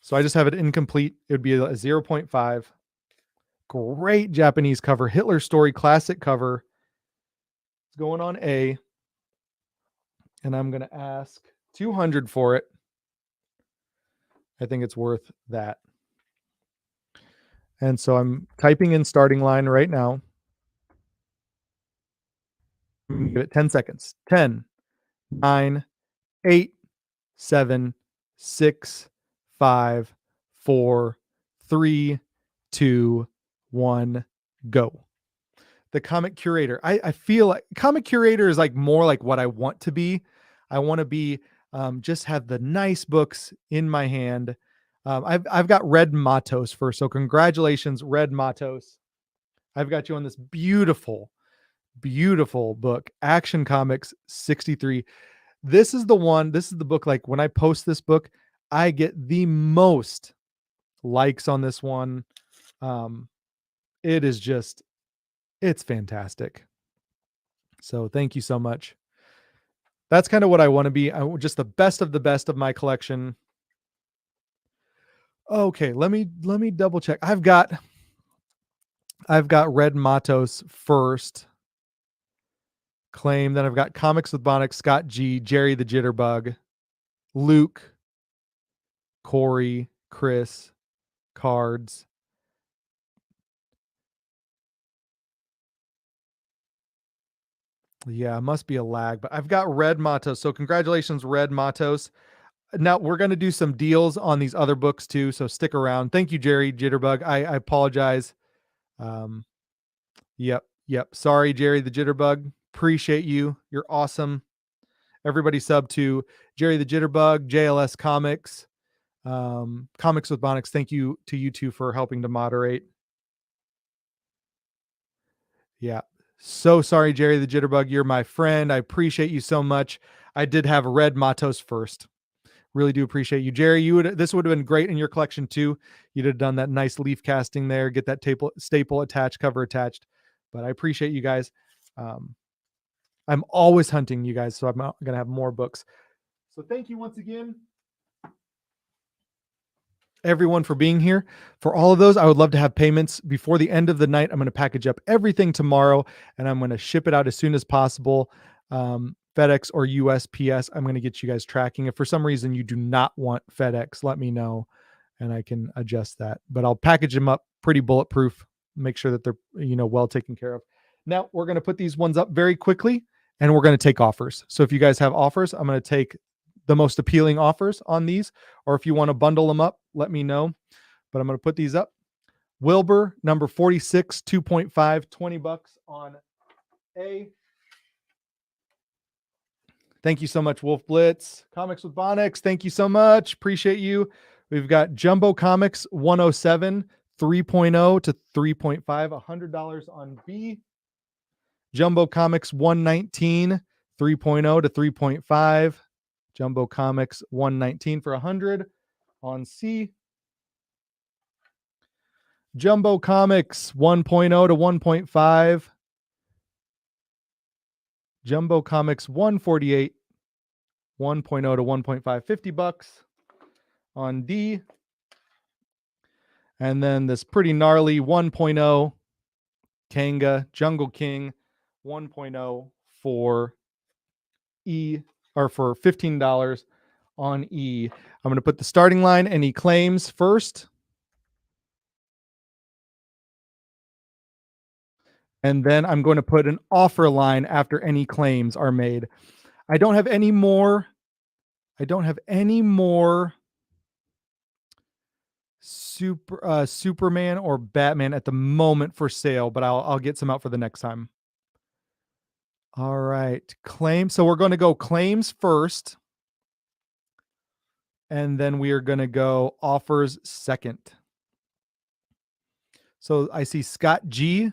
So I just have it incomplete. It would be a 0.5. Great Japanese cover, Hitler story, classic cover. It's going on A, and I'm going to ask 200 for it. I think it's worth that. And so I'm typing in starting line right now. Give it 10 seconds. 10, 9, 8, 7, 6, 5, 4, 3, 2, 1, go. The comic curator. I feel like comic curator is like more like what I want to be. I want to be just have the nice books in my hand. I've got Red Matos first, so congratulations, Red Matos. I've got you on this beautiful, beautiful book, Action Comics 63. This is the one. This is the book. Like when I post this book, I get the most likes on this one. It is just, it's fantastic. So thank you so much. That's kind of what I want to be. Just the best of my collection. Okay, let me double check. I've got Red Matos first claim. Then I've got Comics with Bonix, Scott G, Jerry the Jitterbug, Luke, Corey, Chris, Cards. Yeah, it must be a lag, but I've got Red Matos. So congratulations, Red Matos. Now we're going to do some deals on these other books too. So stick around. Thank you, Jerry Jitterbug. I apologize. Yep. Sorry, Jerry the Jitterbug. Appreciate you. You're awesome. Everybody sub to Jerry the Jitterbug, JLS Comics, Comics with Bonix. Thank you to you two for helping to moderate. Yeah. So sorry, Jerry the Jitterbug. You're my friend. I appreciate you so much. I did have Red Matos first. Really do appreciate you, Jerry. This would have been great in your collection too. You'd have done that nice leaf casting there, get that staple attached, cover attached. But I appreciate you guys. I'm always hunting you guys, so I'm going to have more books. So thank you once again, everyone, for being here. For all of those, I would love to have payments before the end of the night. I'm going to package up everything tomorrow, and I'm going to ship it out as soon as possible. FedEx or USPS. I'm going to get you guys tracking. If for some reason you do not want FedEx, let me know and I can adjust that. But I'll package them up pretty bulletproof, make sure that they're, well taken care of. Now we're going to put these ones up very quickly and we're going to take offers. So if you guys have offers, I'm going to take the most appealing offers on these, or if you want to bundle them up, let me know. But I'm going to put these up. Wilbur, number 46, 2.5, $20 on A. Thank you so much, Wolf Blitz. Comics with Bonix, thank you so much. Appreciate you. We've got Jumbo Comics 107, 3.0 to 3.5, $100 on B. Jumbo Comics 119, 3.0 to 3.5. Jumbo Comics 119 for 100 on C. Jumbo Comics 1.0 to 1.5. Jumbo Comics 148, 1.0 to 1.5, $50 on D. And then this pretty gnarly 1.0 Kanga Jungle King 1.0 for E, or for $15 on E. I'm going to put the starting line and E claims first. And then I'm going to put an offer line after any claims are made. I don't have any more. Superman or Batman at the moment for sale, but I'll get some out for the next time. All right, claims. So we're going to go claims first, and then we are going to go offers second. So I see Scott G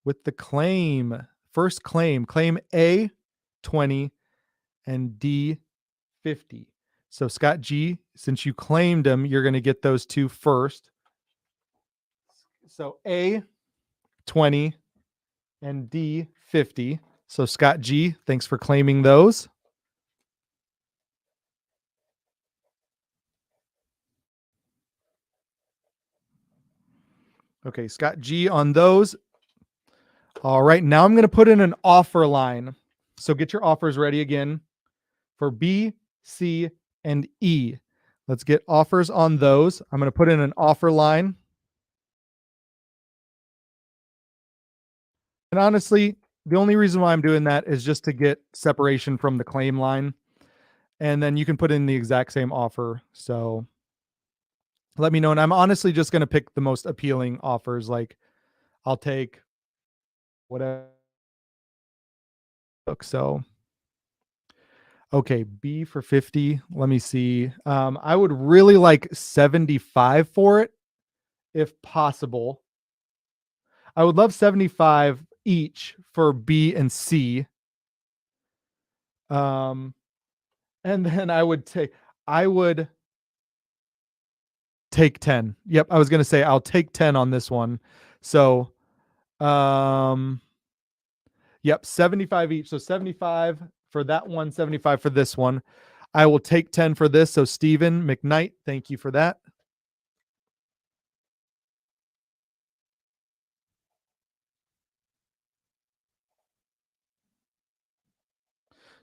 with the claim. First claim A 20 and D 50. So Scott G, since you claimed them, you're going to get those two first. So A 20 and D 50. So Scott G, thanks for claiming those. Okay, Scott G on those. All right, now I'm going to put in an offer line. So get your offers ready again for B, C, and E. Let's get offers on those. I'm going to put in an offer line. And honestly, the only reason why I'm doing that is just to get separation from the claim line. And then you can put in the exact same offer. So let me know. And I'm honestly just going to pick the most appealing offers. Like I'll take whatever. So, okay, B for 50. Let me see. I would really like 75 for it if possible. I would love 75 each for B and C. And then I would take 10. Yep, I was going to say I'll take 10 on this one. So, yep, 75 each. So 75 for that one, 75 for this one. I will take 10 for this. So Stephen McKnight, thank you for that.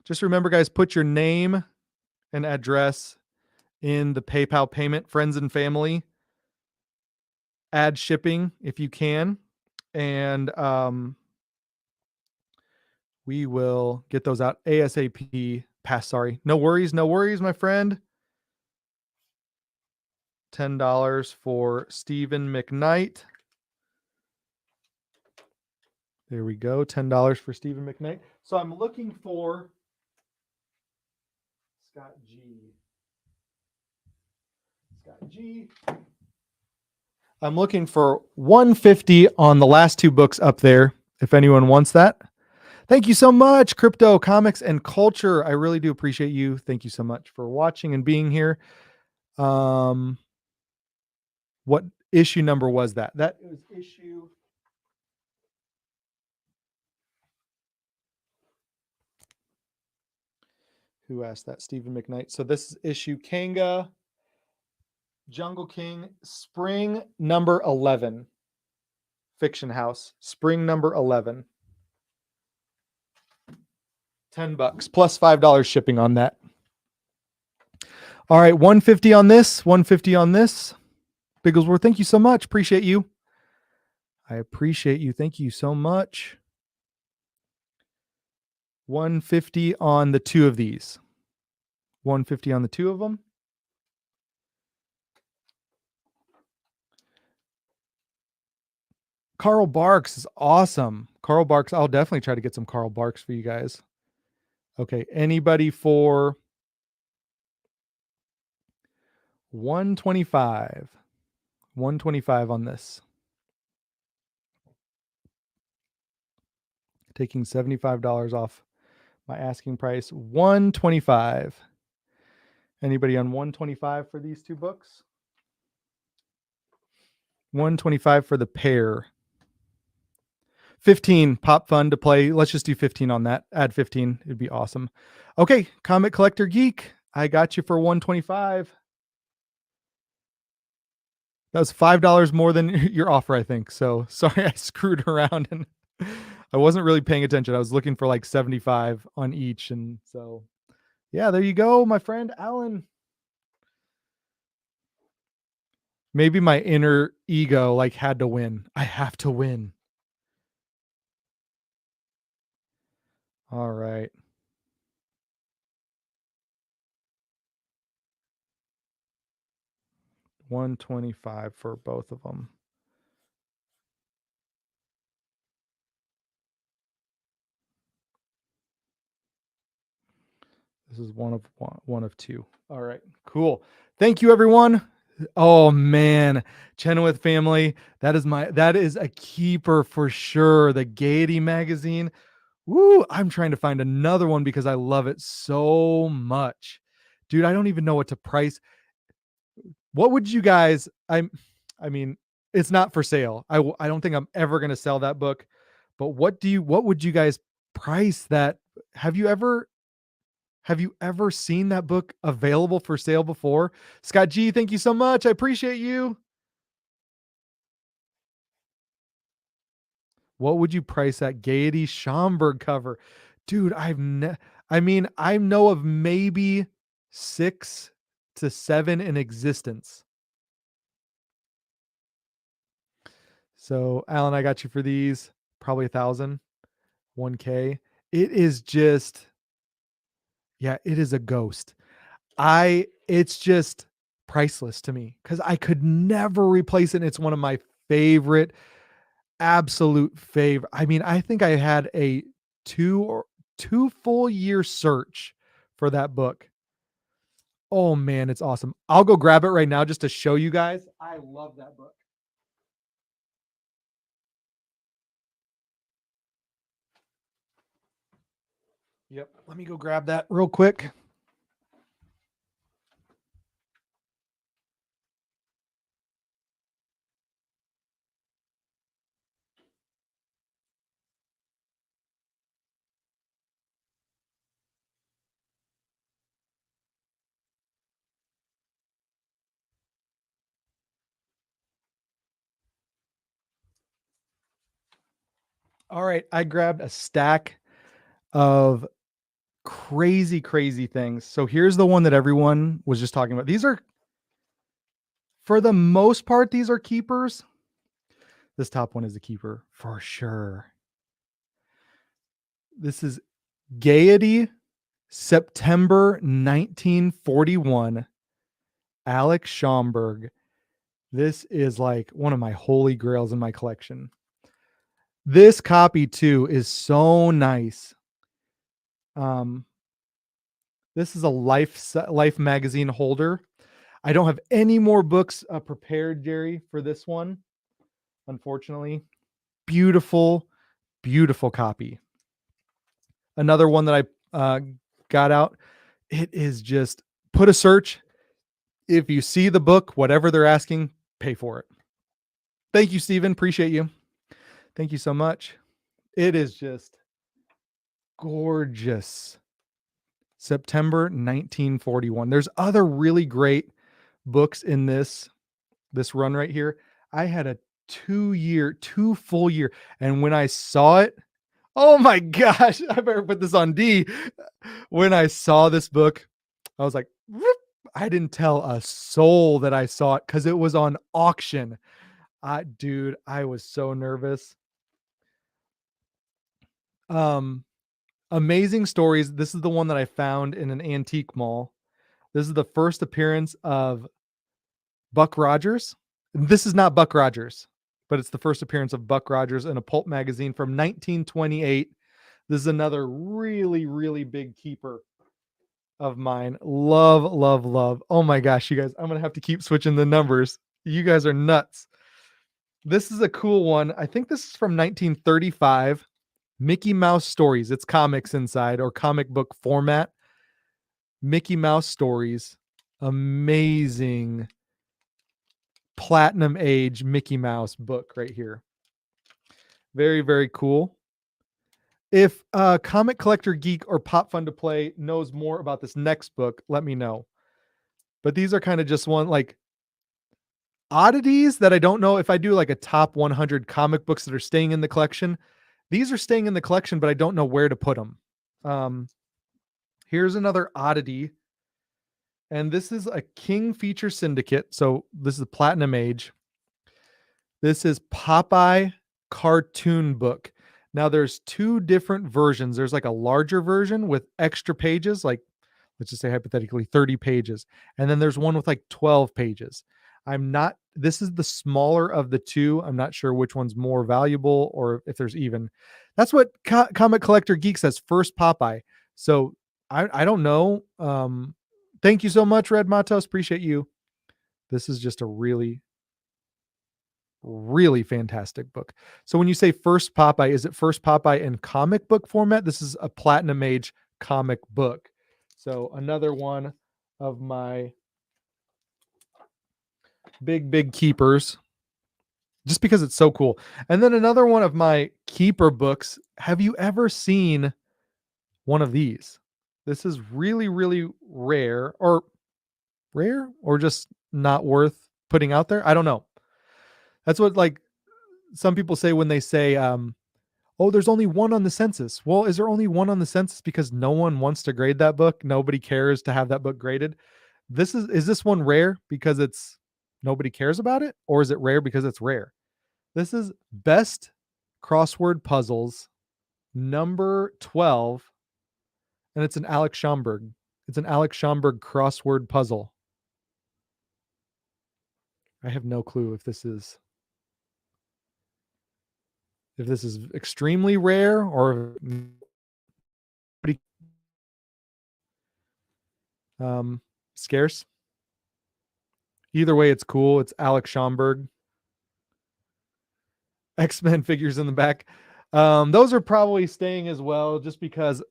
Just remember, guys, put your name and address in the PayPal payment, friends and family. Add shipping if you can. And we will get those out ASAP. Sorry. No worries, my friend. $10 for Stephen McKnight. There we go. $10 for Stephen McKnight. So I'm looking for Scott G. I'm looking for 150 on the last two books up there, if anyone wants that. Thank you so much, Crypto Comics and Culture. I really do appreciate you. Thank you so much for watching and being here. What issue number was that? That was issue. Who asked that? Stephen McKnight. So this is issue Kanga, Jungle King, spring number 11. Fiction House, spring number 11. $10 plus $5 shipping on that. All right, 150 on this, 150 on this. Bigglesworth, thank you so much. Appreciate you. I appreciate you. Thank you so much. 150 on the two of these. 150 on the two of them. Carl Barks is awesome. Carl Barks, I'll definitely try to get some Carl Barks for you guys. Okay, anybody for 125? 125 on this. Taking $75 off my asking price. 125. Anybody on 125 for these two books? 125 for the pair. 15 pop fun to play. Let's just do 15 on that. Add 15. It'd be awesome. Okay, Comic Collector Geek. I got you for 125. That was $5 more than your offer, I think. So sorry I screwed around and I wasn't really paying attention. I was looking for like 75 on each. And so, yeah, there you go, my friend Alan. Maybe my inner ego like had to win. I have to win. All right. $125 for both of them. This is one of two. All right, cool. Thank you, everyone. Oh man, Chenoweth family. That is a keeper for sure. The Gaiety magazine. Woo! I'm trying to find another one because I love it so much, dude. I don't even know what to price. What would you guys? I mean, it's not for sale. I don't think I'm ever gonna sell that book. But what would you guys price that? Have you ever seen that book available for sale before? Scott G, thank you so much. I appreciate you. What would you price that Gaiety Schomburg cover? Dude, I know of maybe 6 to 7 in existence. So, Alan, I got you for these. Probably 1,000, 1K. It is just, yeah, it is a ghost. It's just priceless to me because I could never replace it. It's one of my favorite, absolute favorite. I mean, I think I had a two full year search for that book. Oh man, it's awesome. I'll go grab it right now just to show you guys. I love that book. Yep. Let me go grab that real quick. All right. I grabbed a stack of crazy, crazy things. So here's the one that everyone was just talking about. These are, for the most part, these are keepers. This top one is a keeper for sure. This is Gaiety, September 1941. Alex Schomburg. This is like one of my holy grails in my collection. This copy too is so nice. This is a Life magazine holder. I don't have any more books prepared, Jerry, for this one, unfortunately. Beautiful, beautiful copy. Another one that I got out. It is just, put a search. If you see the book, whatever they're asking, pay for it. Thank you, Stephen. Appreciate you. Thank you so much. It is just gorgeous. September 1941. There's other really great books in this run right here. I had a 2 full year. And when I saw it, oh my gosh, I better put this on D. When I saw this book, I was like, whoop. I didn't tell a soul that I saw it because it was on auction. Dude, I was so nervous. Amazing Stories. This is the one that I found in an antique mall. This is the first appearance of Buck Rogers. This is not Buck Rogers, but it's the first appearance of Buck Rogers in a pulp magazine from 1928. This is another really, really big keeper of mine. Love, love, love. Oh my gosh, you guys, I'm gonna have to keep switching the numbers. You guys are nuts. This is a cool one. I think this is from 1935. Mickey Mouse Stories. It's comics inside or comic book format. Mickey Mouse Stories. Amazing platinum age Mickey Mouse book right here. Very, very cool. If Comic Collector Geek or Pop Fun to Play knows more about this next book, let me know. But these are kind of just one like oddities that I don't know if I do like a top 100 comic books that are staying in the collection. These are staying in the collection, but I don't know where to put them. Here's another oddity. And this is a King Feature Syndicate. So this is a Platinum Age. This is Popeye cartoon book. Now there's two different versions. There's like a larger version with extra pages, like let's just say hypothetically 30 pages. And then there's one with like 12 pages. This is the smaller of the two. I'm not sure which one's more valuable or if there's even. That's what Comic Collector Geek says, first Popeye. So I don't know. Thank you so much, Red Matos. Appreciate you. This is just a really, really fantastic book. So when you say first Popeye, is it first Popeye in comic book format? This is a Platinum Age comic book. So another one of my big, big keepers, just because it's so cool. And then another one of my keeper books. Have you ever seen one of these? This is really, really rare or just not worth putting out there. I don't know. That's what like some people say when they say, oh, there's only one on the census. Well, is there only one on the census because no one wants to grade that book? Nobody cares to have that book graded. Is this one rare because it's nobody cares about it? Or is it rare because it's rare? This is Best Crossword Puzzles, number 12. And it's an Alex Schomburg. It's an Alex Schomburg crossword puzzle. I have no clue if this is extremely rare or scarce. Either way, it's cool. It's Alex Schomburg. X-Men figures in the back. Those are probably staying as well, just because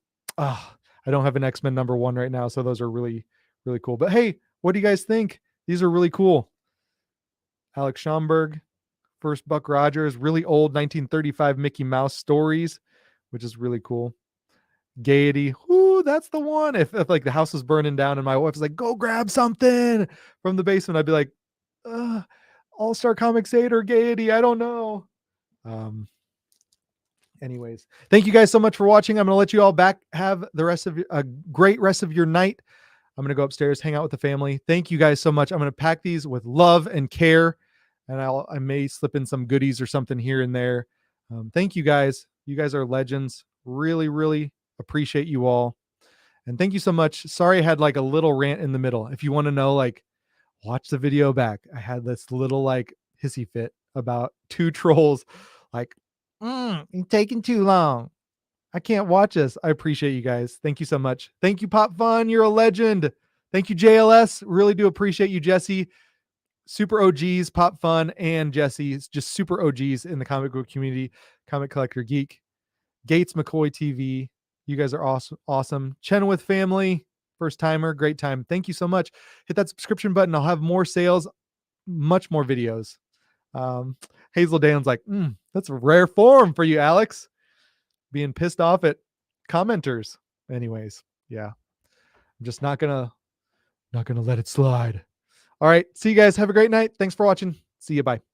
I don't have an X-Men number 1 right now, so those are really, really cool. But hey, what do you guys think? These are really cool. Alex Schomburg, first Buck Rogers, really old 1935 Mickey Mouse Stories, which is really cool. Gaiety, whoo, that's the one. If like the house was burning down and my wife was like, go grab something from the basement, I'd be like, All-Star Comics 8 or Gaiety, I don't know. Anyways, thank you guys so much for watching. I'm going to let you all back have the rest of a great rest of your night. I'm going to go upstairs, hang out with the family. Thank you guys so much. I'm going to pack these with love and care, and I may slip in some goodies or something here and there. Thank you guys. You guys are legends. Really, really appreciate you all. And thank you so much. Sorry I had like a little rant in the middle. If you want to know, like, watch the video back. I had this little like hissy fit about 2 trolls like, you're taking too long. I can't watch this. I appreciate you guys. Thank you so much. Thank you, Pop Fun. You're a legend. Thank you, JLS. Really do appreciate you, Jesse. Super OGs, Pop Fun, and Jesse. It's just super OGs in the comic book community. Comic Collector Geek. Gates McCoy TV. You guys are awesome. Awesome. Chenoweth family. First timer. Great time. Thank you so much. Hit that subscription button. I'll have more sales, much more videos. Hazel Dan's like, that's a rare form for you, Alex. Being pissed off at commenters. Anyways, yeah. I'm just not gonna let it slide. All right. See you guys. Have a great night. Thanks for watching. See you. Bye.